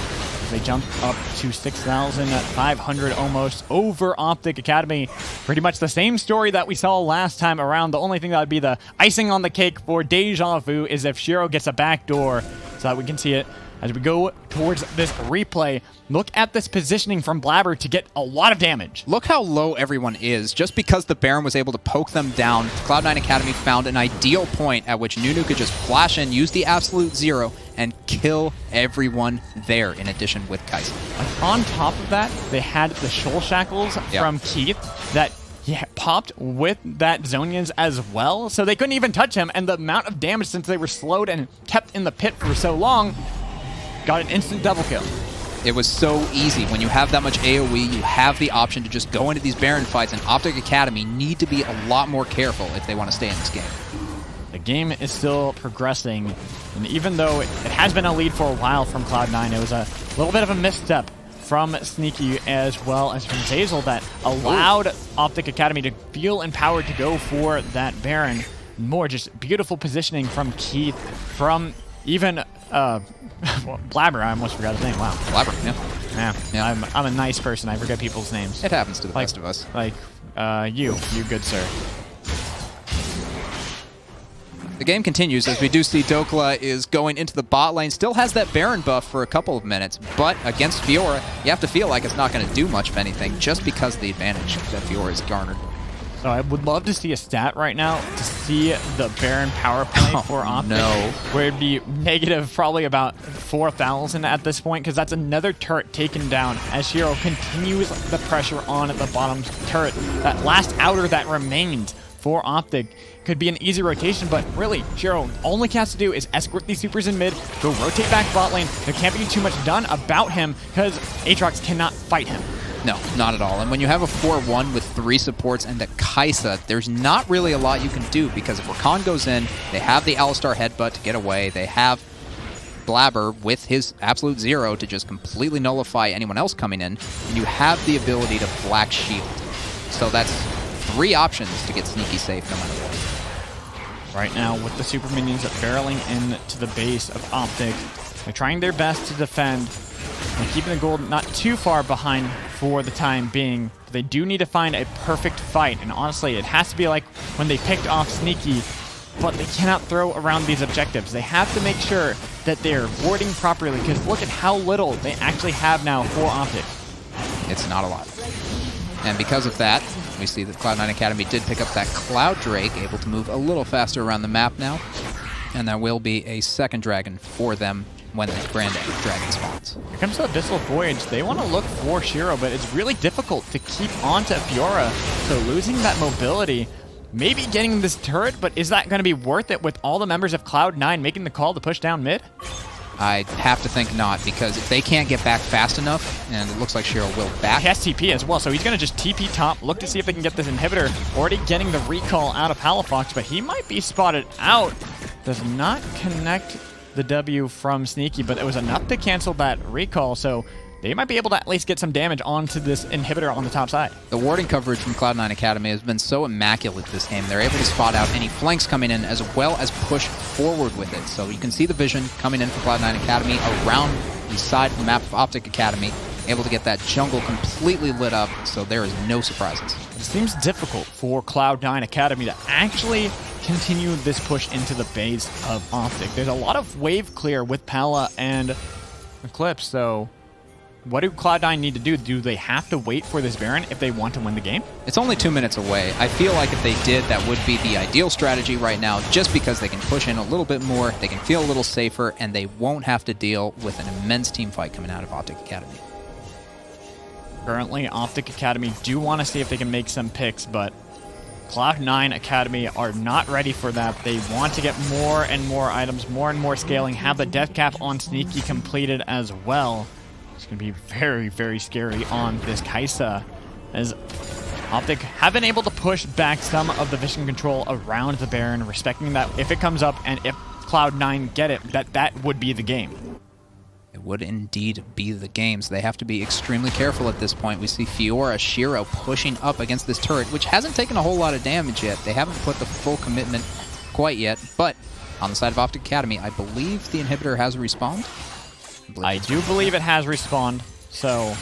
They jumped up to 6,500 almost over Optic Academy. Pretty much the same story that we saw last time around. The only thing that would be the icing on the cake for Deja Vu is if Shiro gets a backdoor so that we can see it. As we go towards this replay, look at this positioning from Blaber to get a lot of damage.
Look how low everyone is. Just because the Baron was able to poke them down, Cloud9 Academy found an ideal point at which Nunu could just flash in, use the Absolute Zero, and kill everyone there, in addition with Kaisa.
On top of that, they had the Shoal Shackles from Keith that popped with that Zonians as well, so they couldn't even touch him, and the amount of damage since they were slowed and kept in the pit for so long, got an instant double kill.
It was so easy. When you have that much AoE, you have the option to just go into these Baron fights, and Optic Academy need to be a lot more careful if they want to stay in this game.
The game is still progressing, and even though it has been a lead for a while from Cloud9, it was a little bit of a misstep from Sneaky as well as from Zeyzal that allowed Optic Academy to feel empowered to go for that Baron. More just beautiful positioning from Keith, from even Blaber. I almost forgot his name. Wow.
Blaber, yeah.
I'm a nice person. I forget people's names.
It happens to the best of us.
Like, you good sir.
The game continues as we do see Dokla is going into the bot lane. Still has that Baron buff for a couple of minutes, but against Fiora, you have to feel like it's not going to do much of anything just because of the advantage that Fiora has garnered.
So I would love to see a stat right now to see the Baron power play for Optic.
No.
Where it'd be negative probably about 4,000 at this point, because that's another turret taken down as Shiro continues the pressure on the bottom turret. That last outer that remained for Optic could be an easy rotation, but really, Shiro, all he has to do is escort these supers in mid, go rotate back bot lane. There can't be too much done about him because Aatrox cannot fight him.
No, not at all. And when you have a 4-1 with 3 supports and a Kaisa, there's not really a lot you can do, because if Rakan goes in, they have the Alistar headbutt to get away. They have Blaber with his Absolute Zero to just completely nullify anyone else coming in. And you have the ability to Black Shield. So that's 3 options to get Sneaky safe no matter what.
Right now, with the super minions barreling into the base of Optic, they're trying their best to defend and keeping the gold not too far behind for the time being. They do need to find a perfect fight, and honestly, it has to be like when they picked off Sneaky, but they cannot throw around these objectives. They have to make sure that they're warding properly, because look at how little they actually have now for Optic.
It's not a lot. And because of that, we see that Cloud9 Academy did pick up that Cloud Drake, able to move a little faster around the map now. And there will be a second dragon for them when the Grand Dragon spawns.
Here comes the Abyssal Voyage. They want to look for Shiro, but it's really difficult to keep onto Fiora. So losing that mobility, maybe getting this turret, but is that going to be worth it with all the members of Cloud9 making the call to push down mid?
I have to think not, because if they can't get back fast enough, and it looks like Shiro will back.
He has TP as well, so he's going to just TP top, look to see if they can get this inhibitor. Already getting the recall out of Halifax, but he might be spotted out. Does not connect the W from Sneaky, but it was enough to cancel that recall, so they might be able to at least get some damage onto this inhibitor on the top side.
The warding coverage from Cloud9 Academy has been so immaculate this game. They're able to spot out any flanks coming in as well as push forward with it. So you can see the vision coming in from Cloud9 Academy around the side of the map of OPTic Academy, able to get that jungle completely lit up, so there is no surprises.
It seems difficult for Cloud9 Academy to actually continue this push into the base of OPTic. There's a lot of wave clear with Pala and Eclipse, so what do Cloud9 need to do? Do they have to wait for this Baron if they want to win the game?
It's only 2 minutes away. I feel like if they did, that would be the ideal strategy right now, just because they can push in a little bit more, they can feel a little safer, and they won't have to deal with an immense team fight coming out of OPTic Academy.
Currently, OPTic Academy do want to see if they can make some picks, but Cloud9 Academy are not ready for that. They want to get more and more items, more and more scaling, have the death cap on Sneaky completed as well. It's going to be very, very scary on this Kaisa, as OPTic have been able to push back some of the vision control around the Baron, respecting that if it comes up and if Cloud9 get it, that would be the game.
It would indeed be the game, so they have to be extremely careful at this point. We see Fiora, Shiro pushing up against this turret, which hasn't taken a whole lot of damage yet. They haven't put the full commitment quite yet, but on the side of OPTic Academy, I believe the inhibitor has respawned.
I do believe it has respawned, so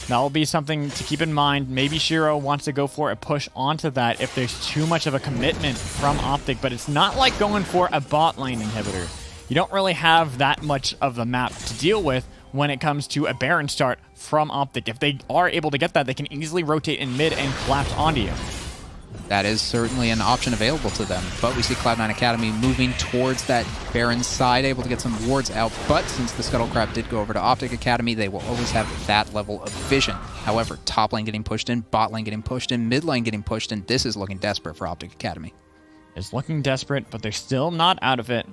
that will be something to keep in mind. Maybe Shiro wants to go for a push onto that if there's too much of a commitment from OPTic, but it's not like going for a bot lane inhibitor. You don't really have that much of the map to deal with when it comes to a Baron start from OPTic. If they are able to get that, they can easily rotate in mid and collapse onto you.
That is certainly an option available to them, but we see Cloud9 Academy moving towards that Baron side, able to get some wards out, but since the Scuttlecraft did go over to OPTic Academy, they will always have that level of vision. However, top lane getting pushed in, bot lane getting pushed in, mid lane getting pushed in, this is looking desperate for OPTic Academy.
It's looking desperate, but they're still not out of it.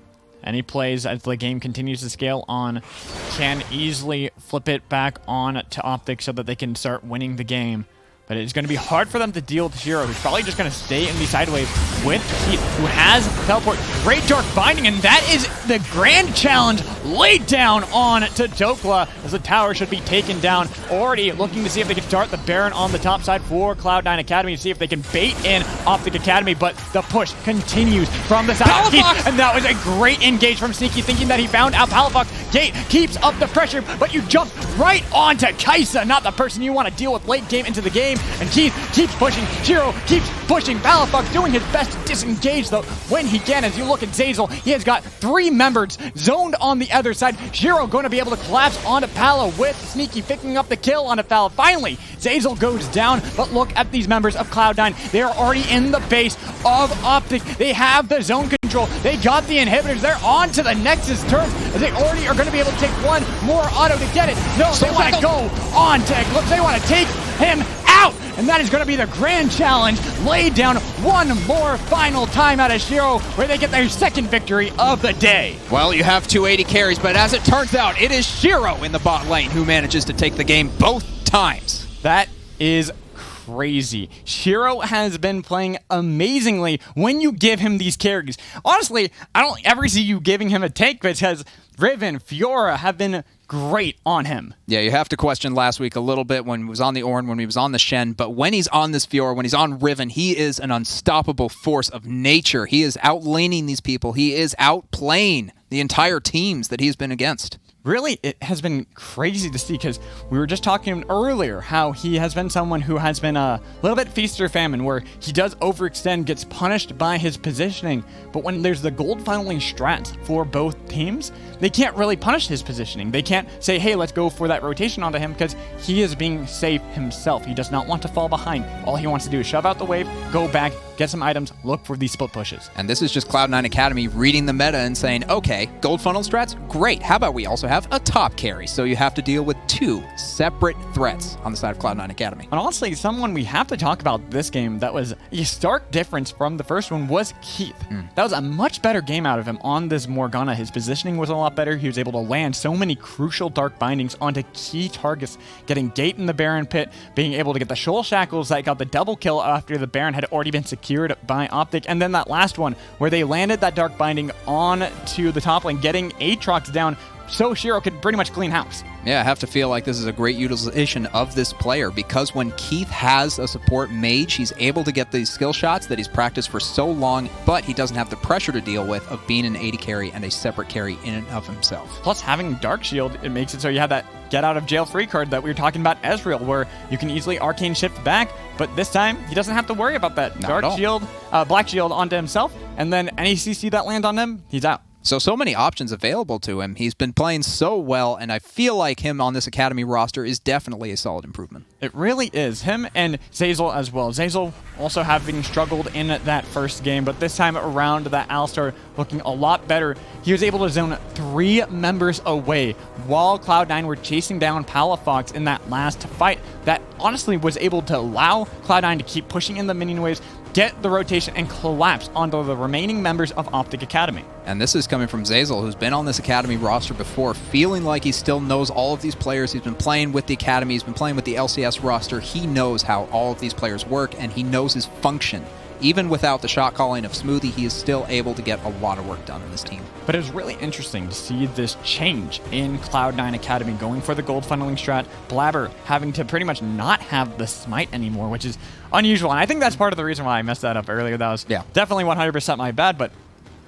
Any plays as the game continues to scale on can easily flip it back on to OPTic so that they can start winning the game. But it's going to be hard for them to deal with Shiro, who's probably just going to stay in the side wave with Keith, who has teleport. Great Dark Binding, and that is the grand challenge laid down on to Dokla, as the tower should be taken down. Already looking to see if they can start the Baron on the top side for Cloud9 Academy to see if they can bait in OPTic Academy, but the push continues from the side of Keith, and that was a great engage from Sneaky, thinking that he found out Palafox. Gate keeps up the pressure, but you jump right onto Kaisa, not the person you want to deal with late game into the game. And Keith keeps pushing. Shiro keeps pushing. Palafox doing his best to disengage, though, when he can. As you look at Zeyzal, he has got 3 members zoned on the other side. Shiro going to be able to collapse onto Pala with Sneaky picking up the kill onto Pala. Finally, Zeyzal goes down, but look at these members of Cloud9. They are already in the base of OPTic. They have the zone control. They got the inhibitors. They're on to the Nexus turret, as they already are going to be able to take one more auto to get it. No, they want to go on to Eclipse. They want to take him out, and that is going to be the grand challenge laid down one more final time out of Shiro, where they get their second victory of the day.
Well, you have 280 carries, but as it turns out, it is Shiro in the bot lane who manages to take the game both times.
That is crazy. Shiro has been playing amazingly when you give him these carries. Honestly, I don't ever see you giving him a tank, because Riven, Fiora have been great on him.
Yeah, you have to question last week a little bit when he was on the Ornn, when he was on the Shen, but when he's on this Fiora, when he's on Riven, he is an unstoppable force of nature. He is outlaning these people. He is outplaying the entire teams that he's been against.
Really, it has been crazy to see, because we were just talking earlier how he has been someone who has been a little bit feast or famine, where he does overextend, gets punished by his positioning, but when there's the gold funneling strats for both teams, they can't really punish his positioning. They can't say, hey, let's go for that rotation onto him, because he is being safe himself. He does not want to fall behind. All he wants to do is shove out the wave, go back, get some items, look for these split pushes.
And this is just Cloud9 Academy reading the meta and saying, okay, gold funnel strats, great. How about we also have a top carry? So you have to deal with 2 separate threats on the side of Cloud9 Academy.
And honestly, someone we have to talk about this game that was a stark difference from the first one was Keith. That was a much better game out of him on this Morgana. His positioning was a lot better. He was able to land so many crucial dark bindings onto key targets, getting Gate in the Baron pit, being able to get the Shoal Shackles that got the double kill after the Baron had already been secured by OPTic. And then that last one where they landed that Dark Binding on to the top lane, getting Aatrox down so Shiro could pretty much clean house.
Yeah, I have to feel like this is a great utilization of this player because when Keith has a support mage, he's able to get these skill shots that he's practiced for so long, but he doesn't have the pressure to deal with of being an AD carry and a separate carry in and of himself.
Plus, having Dark Shield, it makes it so you have that get out of jail free card that we were talking about Ezreal, where you can easily Arcane Shift back, but this time he doesn't have to worry about that.
Not
Dark Shield, Black Shield onto himself, and then any CC that lands on him, he's out.
So many options available to him. He's been playing so well, and I feel like him on this Academy roster is definitely a solid improvement.
It really is. Him and Zeyzal as well. Zeyzal also having struggled in that first game, but this time around, that Alistar looking a lot better. He was able to zone 3 members away while Cloud9 were chasing down Palafox in that last fight. That honestly was able to allow Cloud9 to keep pushing in the minion waves, get the rotation, and collapse onto the remaining members of OPTic Academy.
And this is coming from Zeyzal, who's been on this Academy roster before, feeling like he still knows all of these players. He's been playing with the Academy, he's been playing with the LCS roster. He knows how all of these players work, and he knows his function. Even without the shot calling of Smoothie, he is still able to get a lot of work done in this team.
But it was really interesting to see this change in Cloud9 Academy going for the gold funneling strat. Blaber having to pretty much not have the smite anymore, which is unusual. And I think that's part of the reason why I messed that up earlier. That was definitely 100% my bad, but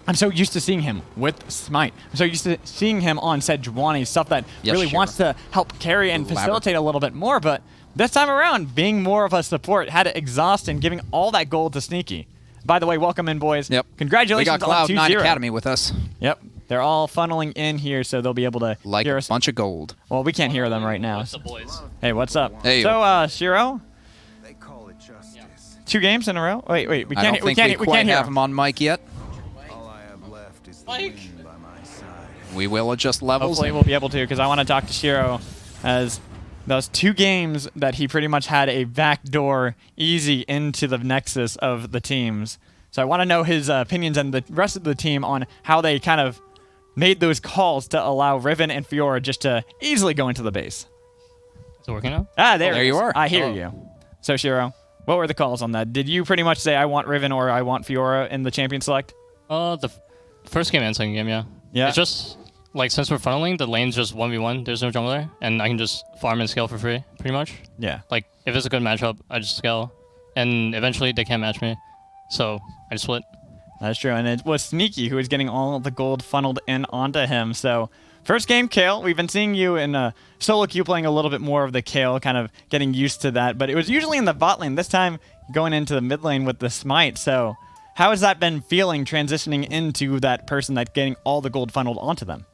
I'm so used to seeing him with smite. I'm so used to seeing him on Sejuani, stuff that really wants to help carry and facilitate a little bit more, but this time around, being more of a support, had to exhaust and giving all that gold to Sneaky. By the way, welcome in, boys.
Yep.
Congratulations
on 2-0. We got Cloud9
2-0.
Academy with us.
Yep. They're all funneling in here, so they'll be able to
like
hear
a
us.
bunch of gold.
Well, we can't hear them right now.
What's up, boys?
Hey, what's up?
Hey.
So, Shiro?
They call it justice.
2 games in a row? Wait, we
I
can't.
don't think we quite
hear
have him on mic yet.
All I have left is the wind by my side.
We will adjust levels.
Hopefully, we'll be able to, because I want to talk to Shiro as those 2 games that he pretty much had a backdoor easy into the nexus of the teams. So I want to know his opinions and the rest of the team on how they kind of made those calls to allow Riven and Fiora just to easily go into the base.
Is it working now?
Ah, there
you are.
I hear you. So, Shiro, what were the calls on that? Did you pretty much say, I want Riven or I want Fiora in the champion select?
The first game and second game, yeah.
Yeah.
It's just, like, since we're funneling, the lane's just 1v1. There's no jungler, and I can just farm and scale for free, pretty much.
Yeah.
Like, if it's a good matchup, I just scale. And eventually, they can't match me. So, I just split.
That's true, and it was Sneaky who was getting all of the gold funneled in onto him. So, first game, Kale. We've been seeing you in solo queue playing a little bit more of the Kale, kind of getting used to that. But it was usually in the bot lane. This time, going into the mid lane with the smite. So, how has that been feeling transitioning into that person that's getting all the gold funneled onto them?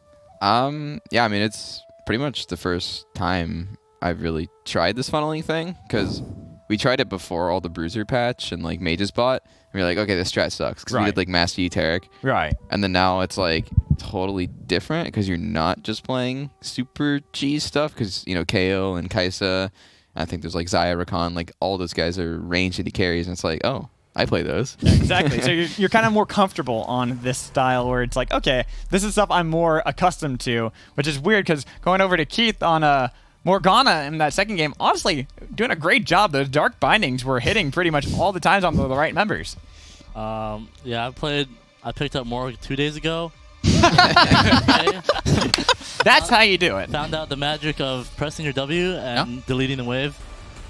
Yeah, I mean, it's pretty much the first time I've really tried this funneling thing, because we tried it before all the Bruiser patch and, like, Mage's bot. And we were like, okay, this strat sucks, because we did, like, Master Yi Taric.
Right.
And then now it's, like, totally different, because you're not just playing super G stuff, because, you know, KO and Kaisa, I think there's, like, Xayah, Rakan, like, all those guys are ranged into carries, and it's like, oh, I play those.
Yeah, exactly. So you're kind of more comfortable on this style where it's like, okay, this is stuff I'm more accustomed to, which is weird because going over to Keith on Morgana in that second game, honestly, doing a great job. Those dark bindings were hitting pretty much all the times on the right members.
Yeah, I picked up more 2 days ago.
That's how you do it.
Found out the magic of pressing your W and deleting the wave.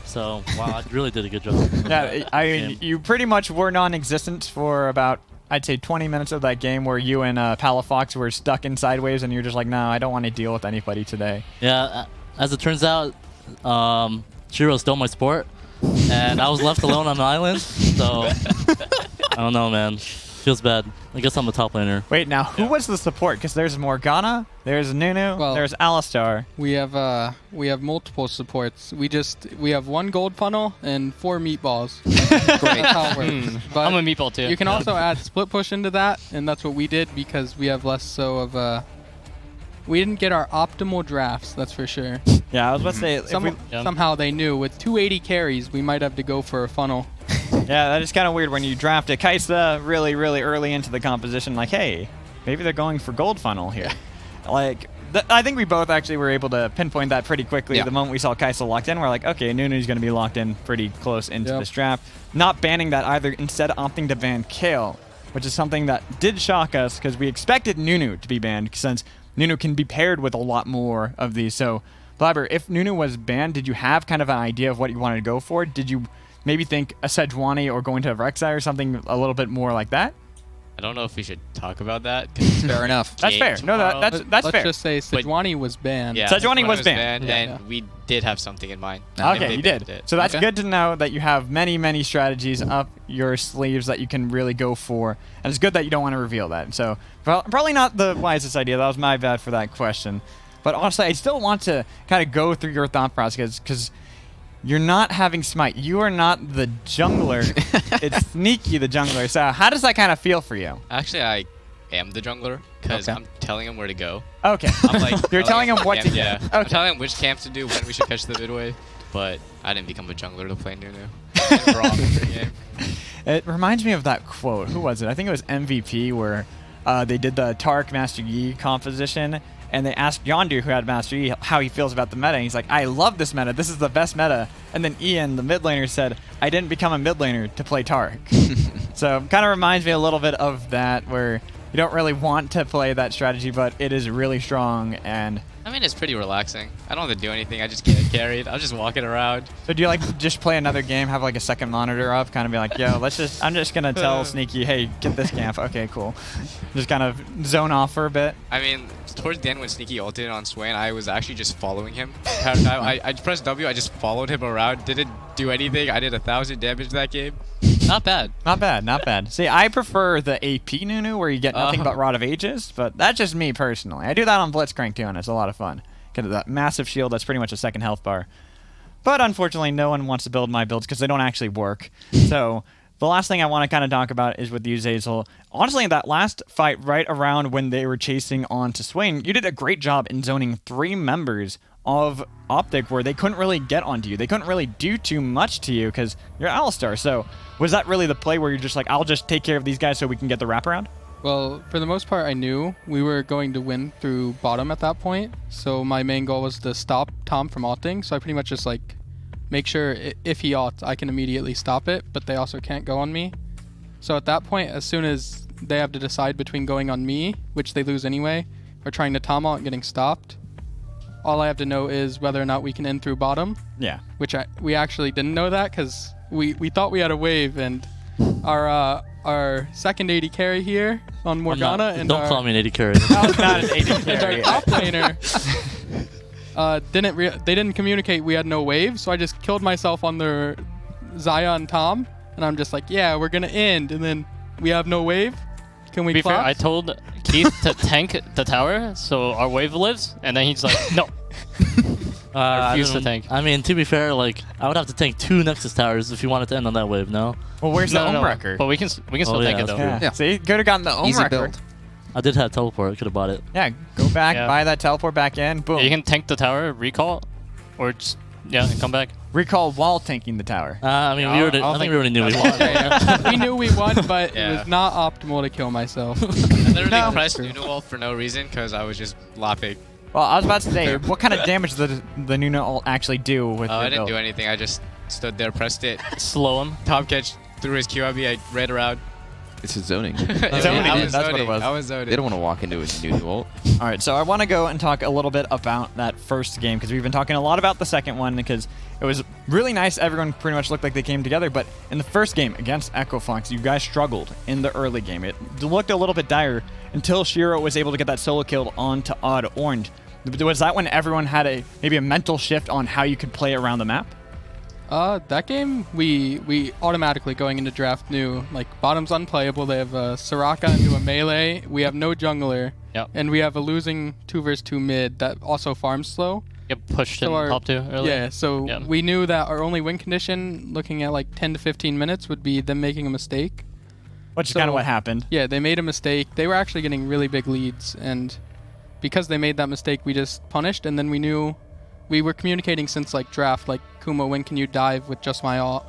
So, wow, I really did a good job.
Yeah, I mean, you pretty much were non-existent for about, I'd say, 20 minutes of that game where you and Palafox were stuck in sideways and you're just like, no, I don't want to deal with anybody today.
Yeah, as it turns out, Shiro stole my sport, and I was left alone on the island. So, I don't know, man. Feels bad. I guess I'm a top laner.
Wait, now who was the support? Because there's Morgana, there's Nunu, there's Alistar.
We have multiple supports. We have 1 gold funnel and 4 meatballs. Great. That's how it works. But
I'm a meatball, too.
you can also add split push into that, and that's what we did because we have less so of we didn't get our optimal drafts, that's for sure.
Yeah, I was about to say,
Somehow they knew with 280 carries, we might have to go for a funnel.
yeah, that is kind of weird when you draft a Kaisa really, really early into the composition. Like, hey, maybe they're going for gold funnel here. Like, I think we both actually were able to pinpoint that pretty quickly.
Yeah.
The moment we saw Kaisa locked in, we're like, okay, Nunu's going to be locked in pretty close into
Yep.
this draft. Not banning that either, instead opting to ban Kale, which is something that did shock us because we expected Nunu to be banned since Nunu can be paired with a lot more of these. So, Blaber, if Nunu was banned, did you have kind of an idea of what you wanted to go for? Did you maybe think a Sejuani or going to a Rek'Sai or something a little bit more like that?
I don't know if we should talk about that. 'cause
Fair enough.
That's
game
fair. No,
tomorrow.
that's
Let's
fair.
just say Sejuani was banned.
Yeah,
Sejuani was banned.
Yeah.
and we did have something in mind.
Okay,
They
you
banned
did.
it.
So that's
Okay.
good to know that you have many, many strategies up your sleeves that you can really go for. And it's good that you don't want to reveal that. So probably not the wisest idea. That was my bad for that question. But honestly, I still want to kind of go through your thought process because you're not having Smite. You are not the jungler. It's Sneaky the jungler. So how does that kind of feel for you?
Actually, I am the jungler because
Okay.
I'm telling him where to go.
Okay.
I'm like
You're telling him what to do.
Yeah,
Okay.
I'm telling him which camps to do, when we should catch the midway. But I didn't become a jungler to play Nunu. We're off the game.
It reminds me of that quote. Who was it? I think it was MVP where they did the Tark Master Yi composition, and they asked Yondu, who had Master Yi, how he feels about the meta. And he's like, I love this meta. This is the best meta. And then Ian, the mid laner, said, I didn't become a mid laner to play Tark. So kind of reminds me a little bit of that, where you don't really want to play that strategy, but it is really strong. And
I mean, it's pretty relaxing. I don't have to do anything. I just get carried. I'll just walk it around.
so do you like to just play another game, have like a second monitor up, kind of be like, yo, I'm just going to tell Sneaky, hey, get this camp. Okay, cool. Just kind of zone off for a bit.
I mean, towards the end when Sneaky ulted on Swain, I was actually just following him. I pressed W, I just followed him around. Didn't do anything. I did 1,000 damage that game. Not bad.
Not bad, not bad. See, I prefer the AP Nunu where you get nothing but Rod of Ages, but that's just me personally. I do that on Blitzcrank too, and it's a lot of fun. Get that massive shield that's pretty much a second health bar. But unfortunately, no one wants to build my builds because they don't actually work. So the last thing I want to kind of talk about is with you, Zeyzal. Honestly, in that last fight, right around when they were chasing on to Swain, you did a great job in zoning 3 members of Optic where they couldn't really get onto you. They couldn't really do too much to you because you're Alistar. So was that really the play where you're just like, I'll just take care of these guys so we can get the wraparound?
Well, for the most part, I knew we were going to win through bottom at that point. So my main goal was to stop Tom from ulting. So I pretty much just like make sure if he ults, I can immediately stop it, but they also can't go on me. So at that point, as soon as they have to decide between going on me, which they lose anyway, or trying to Tom ult and getting stopped, all I have to know is whether or not we can end through bottom,
Yeah.
which we actually didn't know that because we thought we had a wave, and our second AD carry here on Morgana and
don't
our,
call me an 80 carry.
That was not an AD
and our
carry.
top laner they didn't communicate we had no wave, so I just killed myself on their Zaya and Tom, and I'm just like, yeah, we're gonna end, and then we have no wave. Can we
To be fair,
clap?
I told Keith to tank the tower so our wave lives, and then he's like, no. I refuse to tank.
I mean, to be fair, like I would have to tank 2 Nexus towers if you wanted to end on that wave. No,
Well, where's the
No,
Ohm record?
but we can still
yeah,
tank it
that's
though.
true.
Yeah.
Yeah.
See, could have gotten the Ohm
Easy
record.
build.
I did have teleport. Could have bought it.
Yeah, go back,
Yeah.
buy that teleport back in, boom.
Yeah, you can tank the tower, recall, or just and come back.
Recall while tanking the tower.
I mean,
I don't
I think we already knew we
that's
won.
We knew we won, but it
Yeah.
was not optimal to kill myself.
I literally
No.
pressed Nunu for no reason because I was just laughing.
Well, I was about to say, what kind of damage did the Nunu ult actually do with
Oh,
your
I didn't
build?
do anything. I just stood there, pressed it.
Slow him.
Tom catch threw his Q at me. I ran around.
It's a zoning.
Zoning,
I was
that's what it
zoning.
was.
I was zoning.
They don't want to walk into a new ult.
All right, so I want to go and talk a little bit about that first game because we've been talking a lot about the second one because it was really nice. Everyone pretty much looked like they came together, but in the first game against Echo Fox, you guys struggled in the early game. It looked a little bit dire until Shiro was able to get that solo kill onto Odd Orange. Was that when everyone had maybe a mental shift on how you could play around the map?
That game, we automatically going into draft knew, like, bottom's unplayable. They have Soraka into a melee. We have no jungler.
Yep.
And we have a losing 2 versus 2 mid that also farms slow.
Get pushed
So
in
our-
top 2 early.
Yeah, so
Yeah.
we knew that our only win condition, looking at like 10 to 15 minutes, would be them making a mistake.
Which is
So-
kind of what happened.
Yeah, they made a mistake. They were actually getting really big leads, and because they made that mistake, we just punished, and then we knew we were communicating since like draft, like, Kuma, when can you dive with just my ult?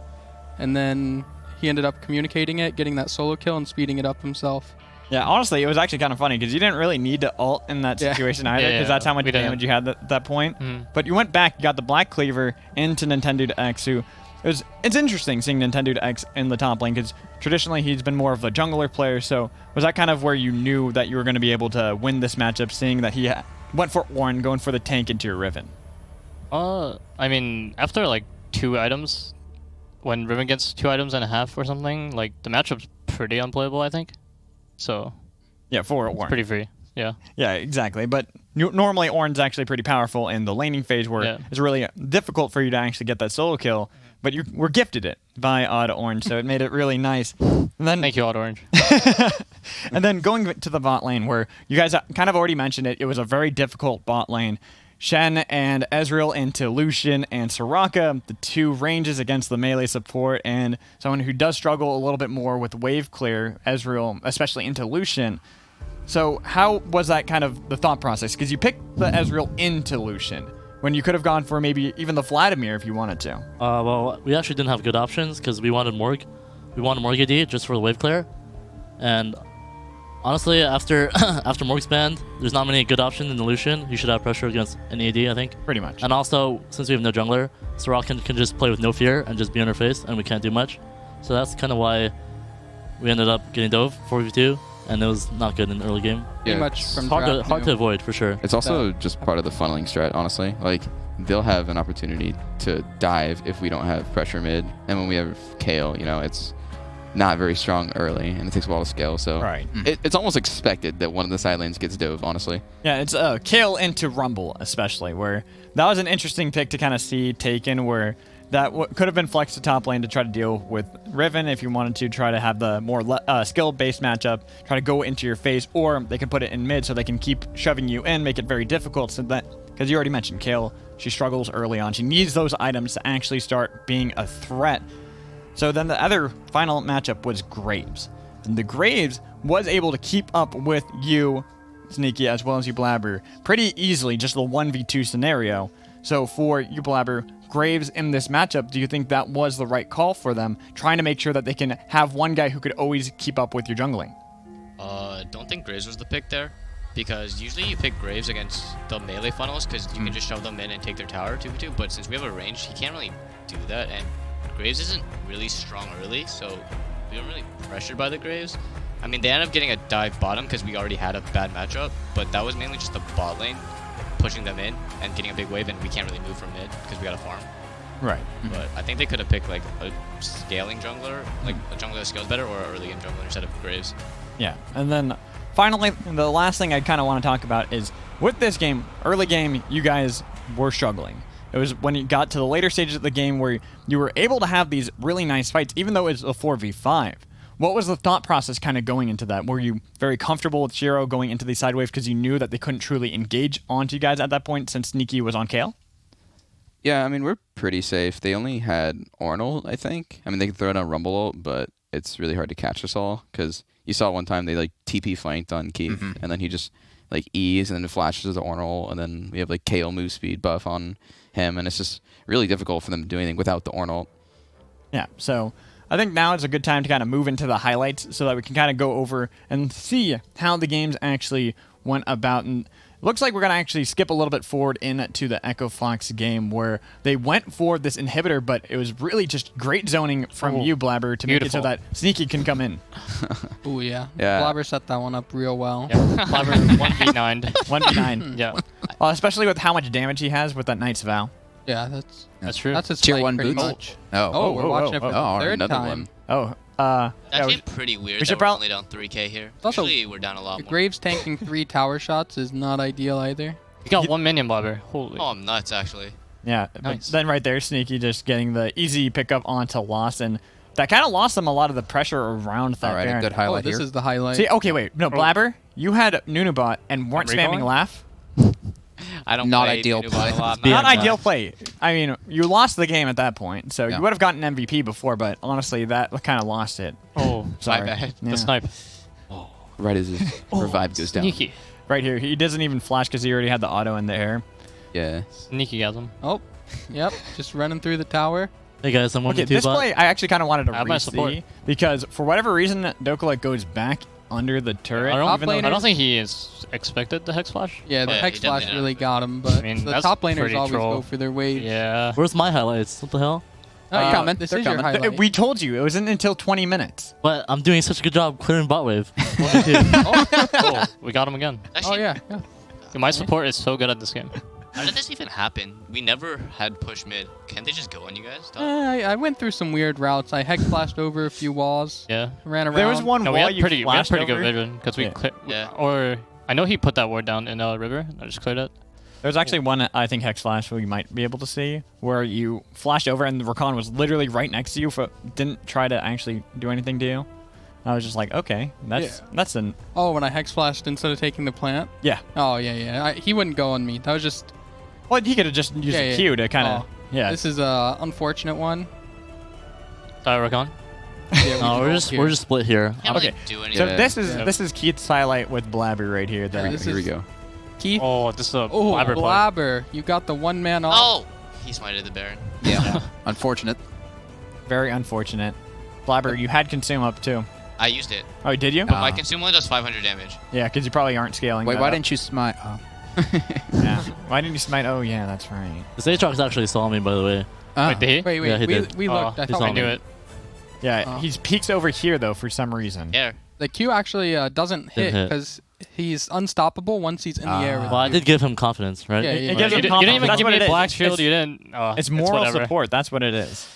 And then he ended up communicating it, getting that solo kill and speeding it up himself.
Yeah, honestly, it was actually kind of funny because you didn't really need to ult in that situation either because that's how much damage you had at that point. But you went back, you got the Black Cleaver into Nintendo X, who it's interesting seeing Nintendo X in the top lane because traditionally he's been more of a jungler player. So was that kind of where you knew that you were going to be able to win this matchup, seeing that he went for Ornn, going for the tank into your Riven?
I mean, after like 2 items, when Riven gets 2 items and a half or something, like the matchup's pretty unplayable, I think. So
yeah, for Ornn.
Pretty free. Yeah.
Yeah, exactly. But normally Ornn's actually pretty powerful in the laning phase where it's really difficult for you to actually get that solo kill. But you were gifted it by Odd Orange, so it made it really nice. And then,
thank you, Odd Orange.
And then going to the bot lane where you guys kind of already mentioned it, it was a very difficult bot lane. Shen and Ezreal into Lucian and Soraka, the 2 ranges against the melee support, and someone who does struggle a little bit more with wave clear, Ezreal, especially into Lucian. So how was that kind of the thought process? Because you picked the Ezreal into Lucian when you could have gone for maybe even the Vladimir if you wanted to.
Well, we actually didn't have good options because we wanted Morg. We wanted Morg AD just for the wave clear. And honestly, after after Morg's banned, there's not many good options in the Lucian. You should have pressure against an AD, I think.
Pretty much.
And also, since we have no jungler, Soraka can just play with no fear and just be on her face, and we can't do much. So that's kind of why we ended up getting dove 4v2, and it was not good in the early game.
Pretty much from
hard to avoid, for sure.
It's also just part of the funneling strat, honestly. Like, they'll have an opportunity to dive if we don't have pressure mid. And when we have Kale, you know, it's not very strong early, and it takes a while to scale. So it's almost expected that one of the side lanes gets dove, honestly.
Yeah, it's Kale into Rumble, especially, where that was an interesting pick to kind of see taken, where that could have been flexed to top lane to try to deal with Riven if you wanted to try to have the more skill-based matchup, try to go into your face, or they can put it in mid so they can keep shoving you in, make it very difficult. So that, because you already mentioned Kale, she struggles early on. She needs those items to actually start being a threat. So then the other final matchup was Graves. And the Graves was able to keep up with you, Sneaky, as well as you, Blaber, pretty easily, just the 1v2 scenario. So for you, Blaber, Graves in this matchup, do you think that was the right call for them, trying to make sure that they can have one guy who could always keep up with your jungling?
Don't think Graves was the pick there, because usually you pick Graves against the melee funnels because you can just shove them in and take their tower 2v2, but since we have a range, he can't really do that, and Graves isn't really strong early, so we weren't really pressured by the Graves. I mean, they ended up getting a dive bottom because we already had a bad matchup, but that was mainly just the bot lane pushing them in and getting a big wave, and we can't really move from mid because we got to farm.
Right.
But I think they could have picked like a scaling jungler, like a jungler that scales better, or an early game jungler instead of Graves.
Yeah, and then finally, the last thing I kind of want to talk about is with this game, early game, you guys were struggling. It was when you got to the later stages of the game where you were able to have these really nice fights, even though it's a 4v5. What was the thought process kind of going into that? Were you very comfortable with Shiro going into these side waves because you knew that they couldn't truly engage onto you guys at that point since Sneaky was on Kale?
Yeah, I mean, we're pretty safe. They only had Ornal, I think. I mean, they could throw it on Rumble ult, but it's really hard to catch us all because you saw one time they like TP flanked on Keith, and then he just like E's and then flashes the Ornal, and then we have like Kale move speed buff on him, and it's just really difficult for them to do anything without the Ornal.
Yeah, so I think now is a good time to kind of move into the highlights so that we can kind of go over and see how the games actually went about. And it looks like we're going to actually skip a little bit forward into the Echo Fox game where they went for this inhibitor, but it was really just great zoning from you, Blaber, to make it so that Sneaky can come in.
Oh, yeah.
Yeah.
Blaber set that one up real well.
Yeah. Blaber 1v9.
1v9.
Yeah.
Especially with how much damage he has with that Knight's Vow.
Yeah,
That's true.
That's his
Tier
fight
1
pretty
boots?
much.
Oh,
We're watching it for the third
another
time.
one.
Oh,
That's
yeah,
actually pretty weird
we should
that we're
probably-
only down 3k here.
Also,
Usually we're down a lot more.
Graves tanking 3 tower shots is not ideal either.
You got 1 minion, Blaber. Holy.
Oh, I'm nuts, actually.
yeah.
Nice.
But then right there, Sneaky just getting the easy pickup onto Lost, and that kind of lost them a lot of the pressure around that
all right, a
Baron.
good
Oh,
highlight
this
here.
is the highlight.
See, okay, wait. No, Blaber, you had Nunabot and weren't
Recalling?
spamming Laugh.
I don't
Not
play
ideal
Nunu
play.
a lot.
Yeah,
Not
no.
ideal play. I mean, you lost the game at that point, so
Yeah.
you would have gotten MVP before, but honestly, that kind of lost it.
Oh,
Sorry.
My bad.
Yeah.
the snipe.
Right as his revive goes down.
Sneaky.
Right here, he doesn't even flash because he already had the auto in the air.
Yeah.
Sneaky gasm.
Oh, yep. Just running through the tower.
Hey guys, I'm
Okay,
1v2
this
bot.
play I actually kind of wanted to
I have my support.
re-see because for whatever reason, Dokula goes back under the turret.
Top
even though
I don't think he is expected the Hex Flash.
Yeah, the
Yeah,
Hex
he definitely
Flash
did.
really got him, but
I mean,
the
that's
top laners
pretty
always
troll.
go for their wave.
Yeah.
Where's my highlights? What the hell?
Oh, yeah,
coming.
This
They're
is your
coming.
highlight.
we told you it wasn't until 20 minutes.
But I'm doing such a good job clearing bot wave. What do I do?
Oh, we got him again.
Oh
Actually,
yeah, yeah.
My support is so good at this game.
how did this even happen? We never had push mid. Can't they just go on you guys?
I went through some weird routes. I Hex Flashed over a few walls.
Yeah.
Ran around.
There was one
No, we
wall
had
you
pretty
flashed
good
over.
vision because we
Yeah.
clear.
Yeah.
Or I know he put that ward down in the river. I just cleared it.
There's actually one, I think, Hex Flash we might be able to see, where you flashed over and the Rakan was literally right next to you, didn't try to actually do anything to you. I was just like, okay, that's an...
Oh, when I Hex Flashed instead of taking the plant?
Yeah.
Oh, yeah. He wouldn't go on me. That was just...
Well, he could have just used a
Yeah,
Q to kind of...
Oh.
Yeah.
This is a unfortunate one.
Rakan.
Yeah,
No, we're just split here.
Can't
Okay.
really do
So
anything.
Yeah.
this is Keith's highlight with Blaber right here. That
This
Here we
is-
go.
Keith.
Oh, this is a
Oh,
Blaber play.
Blaber. You got the one man off.
Oh! He smited the Baron.
Yeah. Unfortunate.
very unfortunate. Blaber, you had consume up too.
I used it.
Oh, did you?
But my consume only does 500 damage.
Yeah, because you probably aren't scaling.
Wait,
that
why
up.
didn't you smite? Oh.
Yeah. Why didn't you smite? Oh, yeah, that's right.
The Aatrox actually saw me, by the way.
Ah.
Wait, did he?
Wait.
Yeah, he
we
did.
we looked. I
He
thought
saw
we
I knew
knew
it.
Yeah,
Oh.
he's peeks over here though for some reason.
Yeah.
The Q actually doesn't hit
hit.
because he's unstoppable once he's in the air. With
Well, I
you.
did give him confidence, right?
Yeah,
It
yeah.
gives
You
him
didn't
confidence.
even
That's
give
what
me
it
a
is.
black shield.
It's,
You didn't.
it's moral
whatever.
support. That's what it is.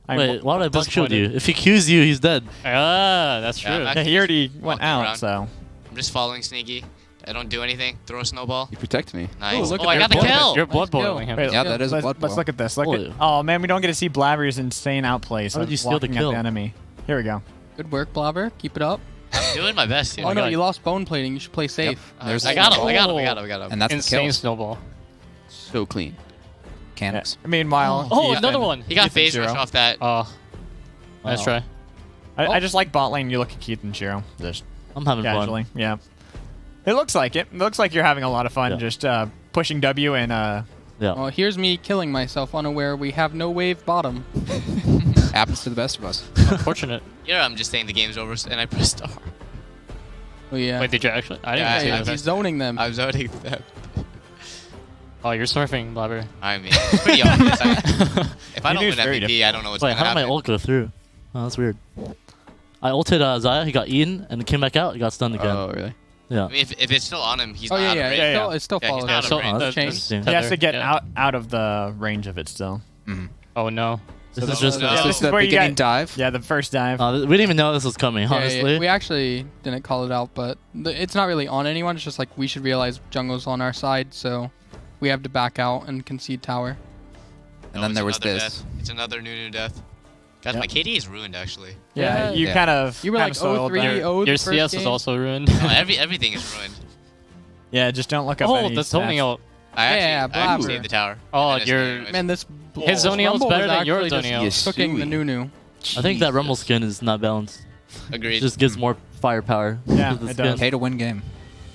Wait, why would I black shield you?
disappointed.
If he Qs you, he's dead.
Ah, that's true.
Yeah,
Yeah, he already went
Walking
out,
around.
so.
I'm just following Sneaky. I don't do anything. Throw a snowball.
You protect me.
Nice.
look
Oh,
at
I
that
got the
blood.
kill.
You're blood
Nice kill.
boiling him.
Wait,
Yeah, that is a
let's,
blood
let's
boil.
look at this. Look at,
Holy.
oh man, we don't get to see Blaber's insane outplay. So
How did you steal the
walking at
kill?
the enemy. Here we go.
Good work, Blaber. Keep it up.
I'm doing my best here.
Oh no,
God.
you lost bone plating. You should play safe.
There's
I got him.
the
I got him.
Oh.
I got him. I got him.
And that's the
Insane
kill.
snowball.
So clean.
Mechanics.
Meanwhile,
Oh,
Keith
another
and-
one.
He got
Keith and
phase
Shiro.
rush off that.
Oh, nice
Wow.
try.
I just like bot lane. You look at Keith and Shiro, just
I'm having
casually.
fun.
Yeah. It looks like it. It looks like you're having a lot of fun,
Yeah.
just pushing W and
Yeah.
Well, here's me killing myself unaware we have no wave bottom.
Happens to the best of us.
Unfortunate.
Yeah, I'm just saying the game's over and I pressed R.
Oh yeah.
Wait, did you actually? I
Yeah,
didn't
Yeah,
see
he's
that.
zoning them.
I'm zoning them.
Oh, you're surfing, Blaber.
I mean, it's pretty obvious. If I
You
don't
knew
win
it's very
MVP, I don't know what's
Wait,
going to
how did my
happen.
ult go through? Oh, that's weird. I ulted Zaya, he got eaten, and came back out, he got stunned again.
Oh, really?
Yeah.
I mean, if it's still on him, he's
Oh
not
yeah,
out
yeah.
of range.
Yeah, yeah.
It still
Yeah, he's
follows.
not out of
So,
range.
that's
that's
interesting.
he has to get
yeah.
out of the range of it still.
Oh no.
This
So
is just.
no.
this
this
is-
is
the
where you
beginning
got-
dive.
Yeah, the first dive.
we didn't even know this was coming,
Yeah,
honestly.
yeah, we actually didn't call it out, but it's not really on anyone. It's just like we should realize jungle's on our side, so we have to back out and concede tower.
And then
it's
there was
another
this.
Death. It's another new death. Guys,
Yep.
my KD is ruined actually.
Yeah, you
Yeah.
kind of.
You were
kinda
like
soiled
0-3,
there.
0 the
Your
first
CS is
game.
also ruined.
No, everything is ruined.
Yeah, just don't look up
Oh,
any
the zoning
stats.
ult.
I actually
Blabber.
saved the tower.
Oh,
And it's
you're-
anyways.
Man, this
His zoning ult's
Rumble
better
was
than your
actually
zoning
just
ult.
cooking the
Yasui.
Nunu.
I think that Rumble skin is not balanced.
Agreed.
It just gives more firepower.
Yeah,
to the
it
skin.
does.
Pay to win game.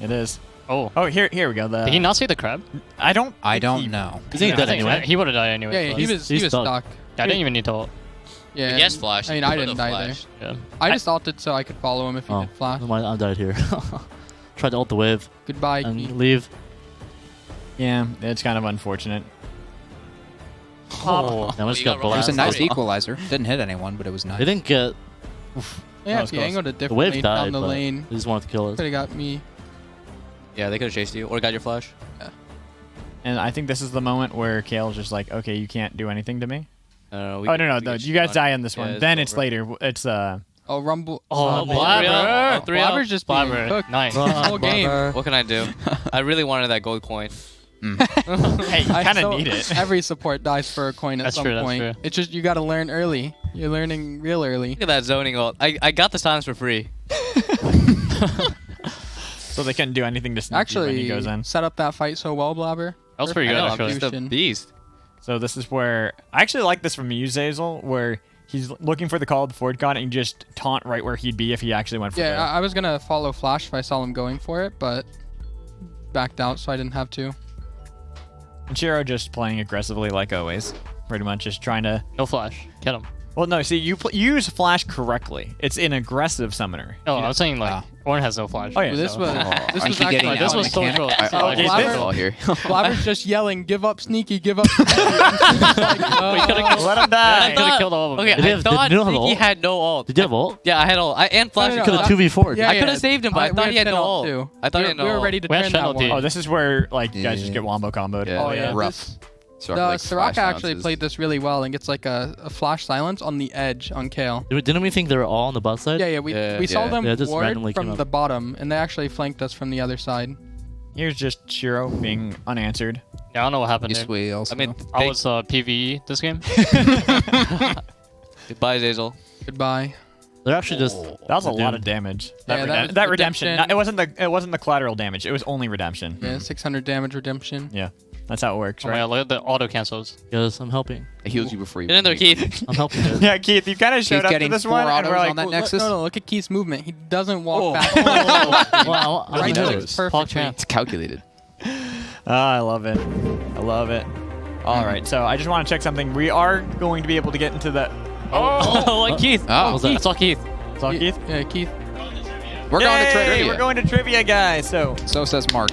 It is.
Oh.
Oh, here we go. The
Did he not see the crab?
I don't.
I
think
don't
he-
know.
He's ain't
I
dead
think
anyway.
He would have died anyway.
Yeah,
but-
he
He's
was
stuck.
stuck.
I didn't even need to ult.
Yeah.
He has flash.
I mean,
He
I
could've
didn't die there.
flashed.
Yeah.
I just ulted so I could follow him if he
Oh,
did flash.
I died here. Tried to ult the wave
Goodbye.
and
Keith.
leave.
Yeah, it's kind of unfortunate.
Oh.
Yeah, I just
you
got
got
It was a
blasted.
nice
Sorry.
equalizer. Didn't hit anyone, but it was nice.
They didn't get.
That
Yeah,
was
if you
close.
angled it
The wave
differently
died,
down the
but
lane,
they just wanted to kill us.
could have got me.
Yeah, they could have chased you or got your flash.
And I think this is the moment where Kale's just like, okay, you can't do anything to me.
I don't know.
Oh no, you guys die in this
Yeah,
one.
it's
Then it's
over.
later. It's
Oh, Rumble.
Oh,
Blabber.
Blabber.
Blabber's just being
Blabber.
cooked.
Nice.
Whole game.
What can I do? I really wanted that gold coin.
hey, you
I
kind of
so-
need it.
Every support dies for a coin at
That's
some
true, that's
point.
true.
It's just you got to learn early. You're learning real early.
Look at that zoning ult. I got the silence for free.
So they couldn't do anything to Sneaky when he
Actually,
goes in.
set up that fight so well, Blaber.
That was pretty
I
good,
know, I'm
actually.
just a
Execution.
beast.
So this is where I actually like this from you, Zeyzal, where he's looking for the call of the Ford God and just taunt right where he'd be if he actually went for
Yeah,
the...
I was gonna follow Flash if I saw him going for it, but backed out, so I didn't have to.
And Shiro just playing aggressively like always. Pretty much just trying to...
No flash. Get him.
Well, no. See, you use flash correctly. It's an aggressive summoner.
Oh, I was saying like Ornn has no flash.
Oh yeah.
This
so-
was
Aren't
was
you getting
actually
out
this was so
mechanic?
control.
Oh,
Blabber-
he's all here.
Blabber's just yelling, "Give up, Sneaky! Give up!" Sneaky."
Let him die.
Could have killed all of them.
Okay,
Did you
I
have-
thought
did you have
Sneaky
ult?
had no ult.
Did you have ult?
Yeah, I had ult. And flash.
No, no,
Could
no.
have 2v4'd.
Yeah,
I could have saved him, but I thought he had no
ult
ult. I thought he had no
We were
ult.
ready to
We had
turn that
penalty.
one.
Oh, this is where like you guys just get wombo comboed.
Oh yeah,
rough.
this-
Soraka,
No,
like, flash
Soraka actually
bounces.
played this really well and gets like a flash silence on the edge on Kale.
Didn't we think they were all on the bot side?
Yeah, we
Yeah.
saw them
Yeah, just randomly
ward
came
from
up.
the bottom, and they actually flanked us from the other side.
Here's just Shiro being unanswered.
Yeah, I don't know what happened there.
We also
I mean,
I was PVE this game.
Goodbye, Zeyzal.
Goodbye.
They're actually just.
That was a lot of damage.
Yeah, that was
that redemption.
redemption.
It wasn't the collateral damage. It was only redemption.
Yeah, 600 damage redemption.
Yeah, that's how it works,
Oh my
right?
god, look at the auto cancels.
Yes, I'm helping.
I healed you before you.
Get in there, Keith.
I'm helping. Guys.
Yeah, Keith, you kind of showed up to
getting
this
4
one, and
autos
we're like,
on that
Well,
Nexus.
No, look at Keith's movement. He doesn't walk back.
Well, I
right
know.
there, it's perfect.
It's calculated.
I love it. I love it. All right, so I just want to check something. We are going to be able to get into the.
Oh, like Keith.
Oh.
I saw Keith.
It's all Keith.
Yeah, Keith.
We're going to
Yay,
trivia.
We're going to trivia, guys. So
So says Mark.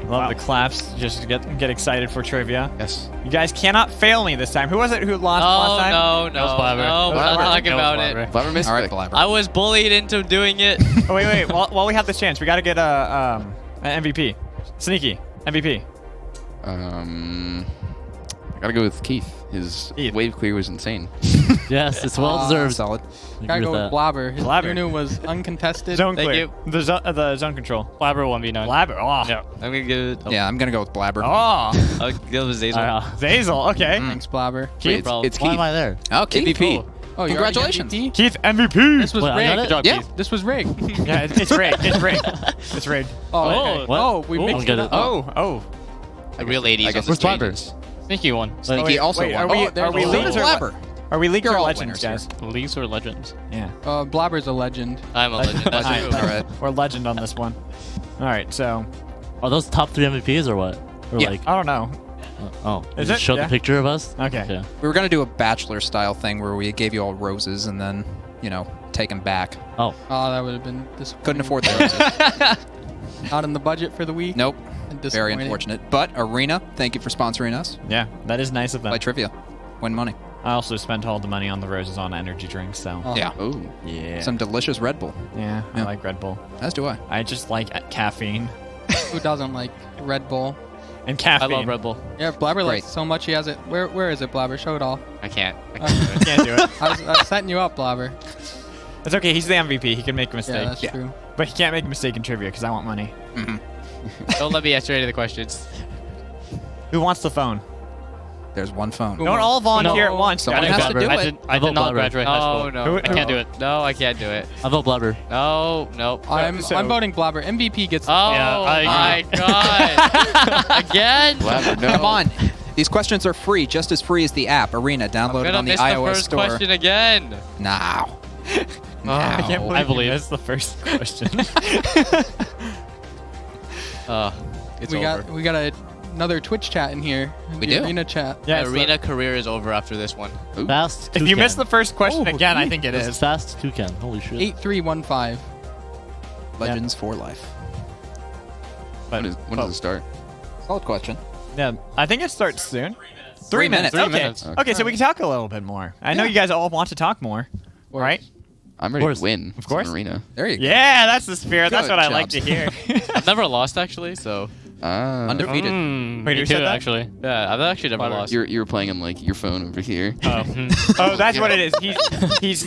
love the claps. Just get excited for trivia.
Yes.
You guys cannot fail me this time. Who was it who lost last time?
No,
That was
no,
Blaber.
no. We're not
Blaber.
talking
That was
about
Blaber.
it.
Blaber missed.
All right,
it.
Blaber.
I was bullied into doing it.
Oh, wait. While we have this chance, we got to get an MVP. Sneaky MVP.
I gotta go with Keith. His
Keith.
wave clear was insane.
Yes, it's well deserved.
Solid.
I
Gotta
agree
go
with
with
that.
Blabber. His
Blabber.
Nunu was uncontested.
Zone
Thank
clear.
you.
The zone control.
Blabber 1v9.
Blabber. Oh.
Yeah.
I'm gonna give it.
Yeah, I'm going to go with Blabber.
Oh.
I'll give it Zeyzal.
Zeyzal. Okay.
Thanks, Blabber.
Keith.
problem.
It's
Why
Keith.
am I there?
Oh, Keith.
MVP.
Oh, you're
Congratulations.
already MVP?
Keith MVP.
This was
Wait, I got
rigged.
it?
Good job,
Yeah.
Keith.
This was rigged.
Yeah, it's rigged. It's rigged. It's rigged.
Oh,
What?
oh, we
Ooh.
mixed
I'll
it
get
up.
it.
Oh.
The real ladies.
I guess
Where's
it's changes.
Blabber?
Sneaky one.
Sneaky
wait,
also
wait,
won.
are we-
Oh, there's
are we
a
leaders or
Blabber.
Are we leagues
You're
or
all
legends,
winners
guys?
Leagues or legends?
Yeah.
Blabber's a legend.
I'm a legend. That's
Legend.
true.
All right.
We're legend on this one. All right, so
Are those top 3 MVPs or what? Or
Yeah.
like,
I don't know.
oh,
Is
you
it?
showed
Yeah.
the picture of us?
Okay.
We were going to do a bachelor style thing where we gave you all roses and then, take them back.
Oh,
Oh, that would have been disappointing.
Couldn't afford the roses.
Not in the budget for the week.
Nope.
And
Very
disappointing.
unfortunate. But Arena, thank you for sponsoring us.
Yeah, that is nice of them.
Play trivia. Win money.
I also spent all the money on the roses on energy drinks, so
Oh.
Yeah.
Oh.
yeah.
Some delicious Red Bull.
Yeah, I
Yeah.
like Red Bull.
As do I.
I just like caffeine
Who doesn't like Red Bull?
and
I
caffeine.
love Red Bull.
Yeah, Blabber
Great.
likes it so much he has it. Where is it, Blabber? Show it all.
I can't.
Can't do it.
I was setting you up, Blabber.
It's okay. He's the MVP. He can make a mistake,
Yeah, that's
Yeah.
true.
but he can't make a mistake in trivia because I want money.
Don't let me answer any of the questions.
Who wants the phone?
There's one phone.
Who
Don't
wants-
all volunteer
No.
at once.
Someone
guys.
has to do
I
it.
did
I vote
not
Blabber.
graduate high
No,
school.
no.
I can't do it.
No, I can't do it.
I vote Blabber.
No, nope.
I'm
So-
voting Blabber. MVP gets.
Oh
Yeah, I
my god! Again?
Blabber, no.
Come on. These questions are free, just as free as the app. Arena,
I'm
download it
gonna
on the
miss the
iOS
first
store.
question again.
Now.
I can't believe
I believe.
that's the first question.
It's
we
over.
got another Twitch chat in here.
We
The
do.
Arena chat.
Yeah,
My
it's
arena career is over after this one.
Fast
if you missed the first question
Oh,
again, I think it
It's
is.
fast toucan. Holy shit.
8315.
Legends for life.
When does it start?
Solid question.
Yeah, I think it starts soon.
3 minutes.
3
Okay.
minutes.
Okay, so we can talk a little bit more. I know you guys all want to talk more, right?
I'm ready
course.
to win.
Of course.
It's an arena.
There you go.
Yeah, that's the spirit. That's
Good
what I like to
job.
hear.
I've never lost actually, so
Undefeated.
Mm,
Wait,
me
who
too,
said that?
actually.
yeah, I've actually never
Blabber.
lost.
You were playing on like your phone over here.
Oh, that's what it is. He's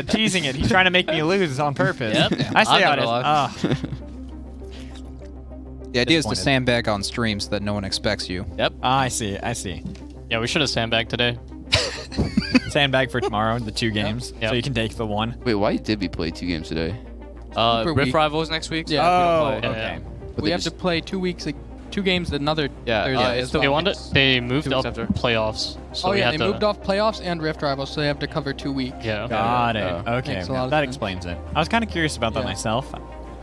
teasing it. He's trying to make me lose on purpose.
Yep.
I see
I've
how it
never
is.
lost.
The idea is to
Disappointed.
sandbag on stream so that no one expects you.
I see. I see.
Yeah, we should have sandbagged today.
Sandbag for tomorrow, the 2 games,
Yep.
so you can take the 1.
Wait, why did we play 2 games today?
Per
Rift
week.
Rivals next week. So
Yeah.
we
Oh,
don't play.
okay.
But
We
they
have to
just-
play 2 games another
Yeah,
Thursday
it's
as
the-
well.
They wanted. They moved
2
up
weeks after.
playoffs. So
Oh
we
yeah,
had
they
to,
moved off playoffs and Rift Rivals, so they have to cover 2 weeks.
Yeah.
Got it.
Oh.
Okay,
Makes a lot of
that
sense.
explains it. I was kind of curious about that
Yeah.
myself.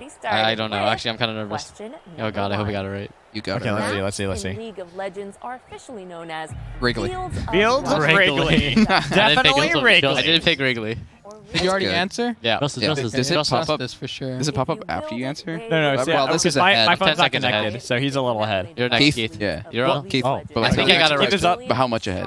already started.
I don't know.
with
Actually, I'm kind of nervous.
Question
Oh god, I hope I got it
number
right.
You got
Okay,
it.
let's
Right.
see. Let's see.
in League of Legends are officially known as
Wrigley.
Fields of Wrigley. Definitely
Fields of-
Wrigley.
I didn't pick Wrigley.
Did you already
good.
answer?
Yeah.
Justice,
Yeah.
justice,
Does it
justice.
pop up?
This for sure.
Does it pop up after you answer?
No,
Well,
yeah,
this
because
is ahead.
my
I'm 10
phone's not
seconds ahead.
connected, so he's a little ahead.
You're next,
Keith?
Keith.
Yeah.
You're
Well,
on.
Keith.
Oh.
But
I think I got it
Keith
right.
is up.
But how much ahead?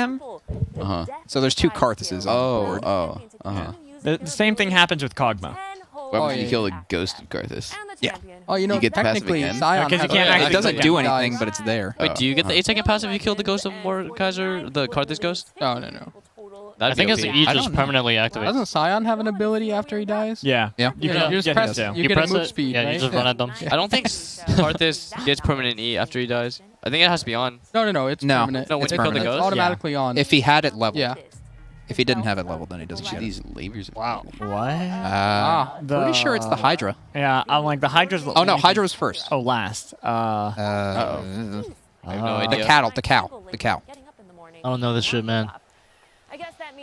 him.
So there's 2 Karthuses on the board.
The same thing happens with Kog'Maw.
What happens if you kill a ghost of Karthus?
Yeah.
Oh, you know,
You get the passive
technically,
again?
Zion
Because you
has
can't
a-
actually
It doesn't
click
do
it.
anything, but it's there.
Wait, do you get the 8-second passive if you kill the ghost of Mordekaiser, the Karthus ghost?
Oh, no.
I think it's
OP.
E
I
just
don't know.
permanently activates.
Doesn't Sion have an ability after he dies?
Yeah.
Yeah.
You,
Yeah.
you just
Yeah,
press
yeah.
You,
You
get
press
a move
it,
speed,
yeah,
right?
you just run at them.
I don't think Karthus gets permanent E after he dies. I think it has to be on.
No, it's
No.
permanent.
No, when
it's
you kill the
permanent.
ghost?
It's automatically on.
If he had it leveled.
Yeah.
If he didn't have it leveled, then he doesn't
Shit,
get it.
these labors.
Wow.
What?
Pretty sure it's the Hydra.
Yeah, I'm like the Hydra's.
Oh no, Hydra was first.
Oh, last.
I have no
The
idea.
cattle, the cow.
I don't know this shit, man.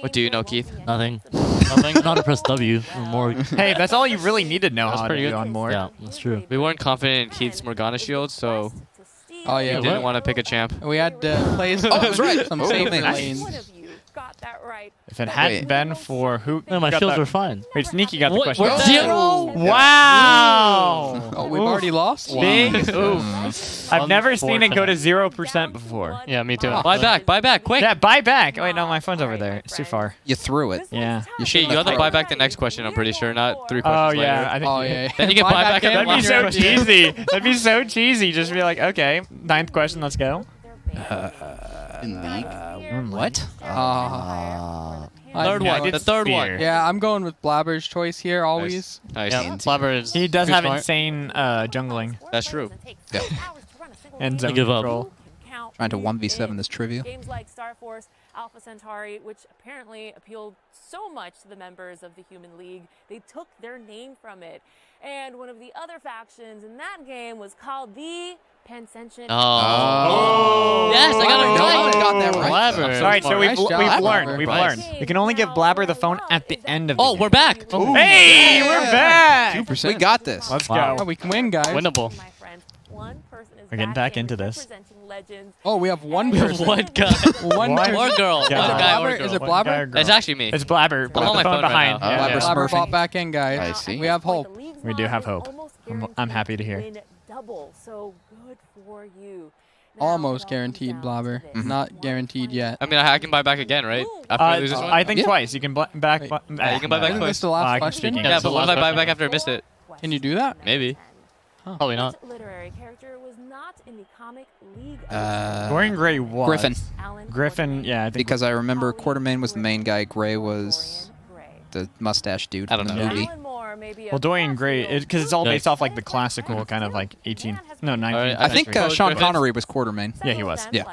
What do you know, Keith?
Nothing. Nothing. Not to press W or more.
Hey, that's all you really need to know
That's
how to
pretty
do
good.
on more.
Yeah, that's true.
We weren't confident in Keith's Morgana shield, so
Oh
we
yeah.
What?
didn't want to pick a champ.
We had plays
that's right.
some
Oh,
safe
man.
lanes.
If it hadn't
Wait.
been for who?
No, my
got
shields
that-
are fine.
Wait, Sneaky got the
What?
question.
We're
Oh.
0?
Wow!
Oh, we've already lost?
Big oof. I've never seen it go to 0% before.
Yeah, me too.
Buy back, quick!
Yeah, buy back. Oh, wait, no, my phone's over there. It's too far.
You threw it.
Yeah.
You
Okay,
should
you have to buy back the next question, I'm pretty sure, not 3
Oh,
questions
yeah.
later.
I think
Oh yeah.
Then you can buy back
in.
at
That'd be
the
so
last
cheesy. That'd be so cheesy. Just be like, okay, 9th question, let's go.
In league?
What?
Third one, the third one.
Yeah, I'm going with Blaber's choice here always.
Nice.
Yeah, Blaber is.
He does
too
have
smart.
insane jungling
That's true.
and zone
give up.
control.
Trying to 1v7 this trivia.
Games like Star Force, Alpha Centauri, which apparently appealed so much to the members of the Human League, they took their name from it. And one of the other factions in that game was called the Pansentient.
Oh. Yes, I got it
No
right.
one got that right.
Blaber.
All right, so
Nice job,
we've
Blaber.
learned. We've
Nice.
learned. We can only give Blaber the phone at the end of the
Oh,
game.
we're back.
Hey, we're back.
2%.
We got this.
Let's
Wow.
go.
Oh, we can win, guys.
Winnable.
My friend, one person is
We're getting back
in
into this.
representing Legends.
Oh, we have one person.
One guy.
One
What?
person.
Or girl.
Yeah.
One guy or
Blabber?
girl.
Is it
One guy or
Blaber?
girl.
It's actually me.
It's Blaber. Put
on
the
my
phone
phone right
behind.
now.
Yeah,
Blabber's
yeah.
Blaber
Smurfing.
bought back in, guys.
I see.
We have hope.
We do have hope. I'm happy to hear.
Win double, so good for you.
Almost guaranteed, Blaber. Not guaranteed yet.
I mean, I can buy back again, right? After I lose this one?
I think
Yeah.
twice. You can back.
Wait.
Yeah, you can buy back
Isn't
twice.
this the last
I can
question?
speak
Yeah,
It's the
but what if I
last
buy
question.
back after I missed it?
Can you do that?
Maybe.
Probably not.
Literary character was not in the comic League.
Dorian Gray was.
Griffin.
Griffin,
Yeah, I think.
Because I remember Quartermain was the main guy. Gray was the mustache dude
I don't
from the
know.
movie.
Well, Dorian Gray, because it's all
Yeah.
based off like the classical kind of like 18, no 19.
Alright,
I think
Oh,
Sean
Griffin.
Connery was Quartermain.
Yeah, he was.
Yeah.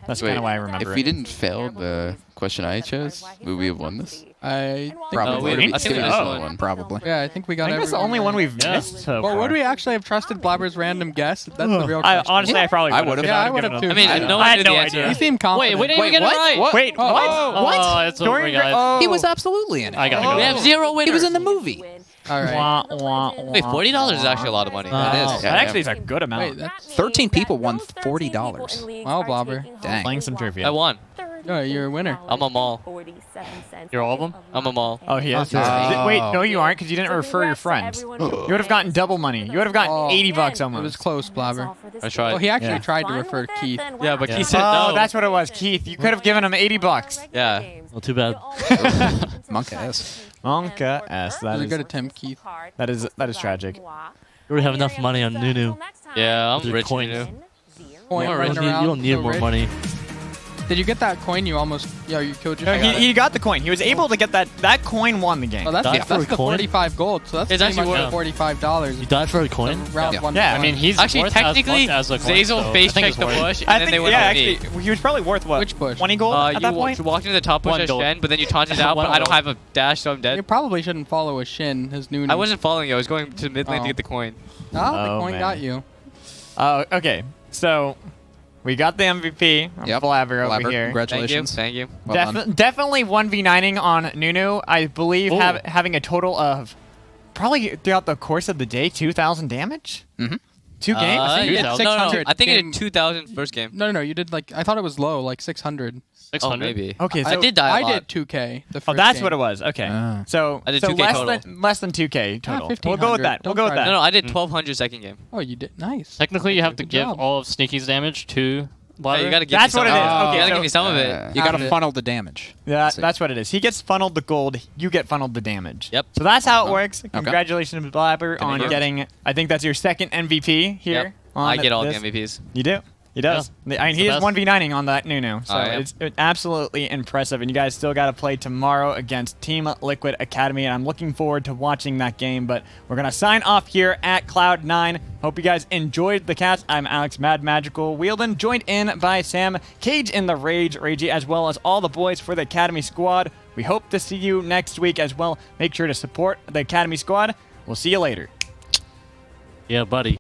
That's
Wait,
kind of why I remember
If
it.
we didn't fail the question I chose, would we have won this?
I think
Probably.
we
wait, I think we
Still
missed
missed
one.
Probably.
Yeah, I think we got
I think that's the
everyone
only one
right.
we've
Yeah.
missed so
Well,
far.
would we actually have trusted Blabber's random guess? That's the real
I,
question.
honestly, I probably
I
would've.
would've.
Yeah, I
Given
would've
him-
too.
I mean,
I
no
I
one
had
knew
no
the
idea.
You
answer.
seem confident.
Wait, we didn't even get it right.
Wait,
Oh,
what?
oh,
What?
Oh, it's over,
Dorian Gray.
guys.
Oh.
He was absolutely in it.
I gotta go.
We have 0 winners.
He was in the movie.
All right.
Wah, wah,
Wait,
wah.
$40 is actually a lot of money.
That is.
Yeah,
That actually is a good amount.
Wait, that's
13 people won $40.
Wow, Blabber.
Dang.
Playing some trivia.
I won.
Oh, you're a winner.
I'm a mall.
You're all of them?
I'm a mall.
Oh, he is.
Oh.
Wait, no, you aren't, because you didn't refer your friends. You would have gotten double money. You would have gotten
Oh.
$80
It
almost.
was close, Blabber.
I tried.
Well, he actually
Yeah.
tried to refer Keith.
Yeah, but
Yeah.
he said
Oh,
no.
that's what it was, Keith. You could have given him $80.
Yeah.
Well, too bad.
Monk S.
Monka S. That
That was a
is
good attempt, Keith.
that is tragic.
You already have enough money on Nunu.
Yeah, I'm
Dude,
rich.
coins.
You know.
Point
You
running
don't need,
around,
you don't need
so
more
rich.
money.
Did you get that coin? You almost. Yeah, you killed
No,
yourself.
he got the coin. He was able to get that. That coin won the game.
Oh, that's,
Died
that's
for
the
a coin?
45 gold. So that's
It's
pretty
actually
much
worth-
$45.
You died for a coin?
Round
Yeah.
one.
Yeah,
I mean, he's
Actually,
worth
technically,
as much as a coin,
Zeyzal
so
face
I think
checked
it's
the
worth it.
bush, and
I
then
think,
they went
yeah,
on
actually,
me.
he was probably worth what?
Which bush?
20 gold at
You
that point?
walked into the top bush
One
as
gold.
Shen, but then you taunted out,
One
but I don't
gold.
have a dash, so I'm
You
dead.
probably shouldn't follow a Shin, his new.
I wasn't following you. I was going to mid lane
Oh.
to get the coin.
Ah, the
Oh,
coin
man.
got you.
Oh, okay. So we got the MVP.
Yep.
Blabber over
Blabber,
here.
congratulations.
Thank you.
Well done.
Definitely 1v9ing on Nunu. I believe
Ooh.
having a total of probably throughout the course of the day 2,000 damage.
Mhm.
2 games.
I
think you did
no,
600
I think I
game-
did 2,000 first game.
No, you did like I thought it was low, like 600.
600.
Oh, maybe.
Okay,
I
so
did die a
I
lot.
did 2K. The
Oh,
first
that's
game.
what it was. Okay.
Ah.
So
I did
so
2K
less
total.
than 2K total. We'll go with
1,500.
that. We'll
Don't
go with
try
that.
No, I did 1,200 second game.
Oh, you did nice.
Technically, you have to
Good
give
job.
all of Sneaky's damage to Blaber?
you gotta give
That's
me
what it
some
is.
of
Okay,
You gotta
so-
give me some of it.
You got to funnel the damage.
Yeah, that's what it is. He gets funneled the gold, you get funneled the damage.
Yep.
So that's how it works. Congratulations, Blaber, on
you.
getting, I think that's your second MVP here.
Yep.
On
I get all
this.
the MVPs.
You do. He does. I mean, he
the
is
best.
1v9ing on that Nunu, so
yeah.
it's absolutely impressive. And you guys still got to play tomorrow against Team Liquid Academy, and I'm looking forward to watching that game. But we're going to sign off here at Cloud9. Hope you guys enjoyed the cast. I'm Alex Mad Magical Wielden, joined in by Sam, Cage in the Ragey, as well as all the boys for the Academy squad. We hope to see you next week as well. Make sure to support the Academy squad. We'll see you later.
Yeah, buddy.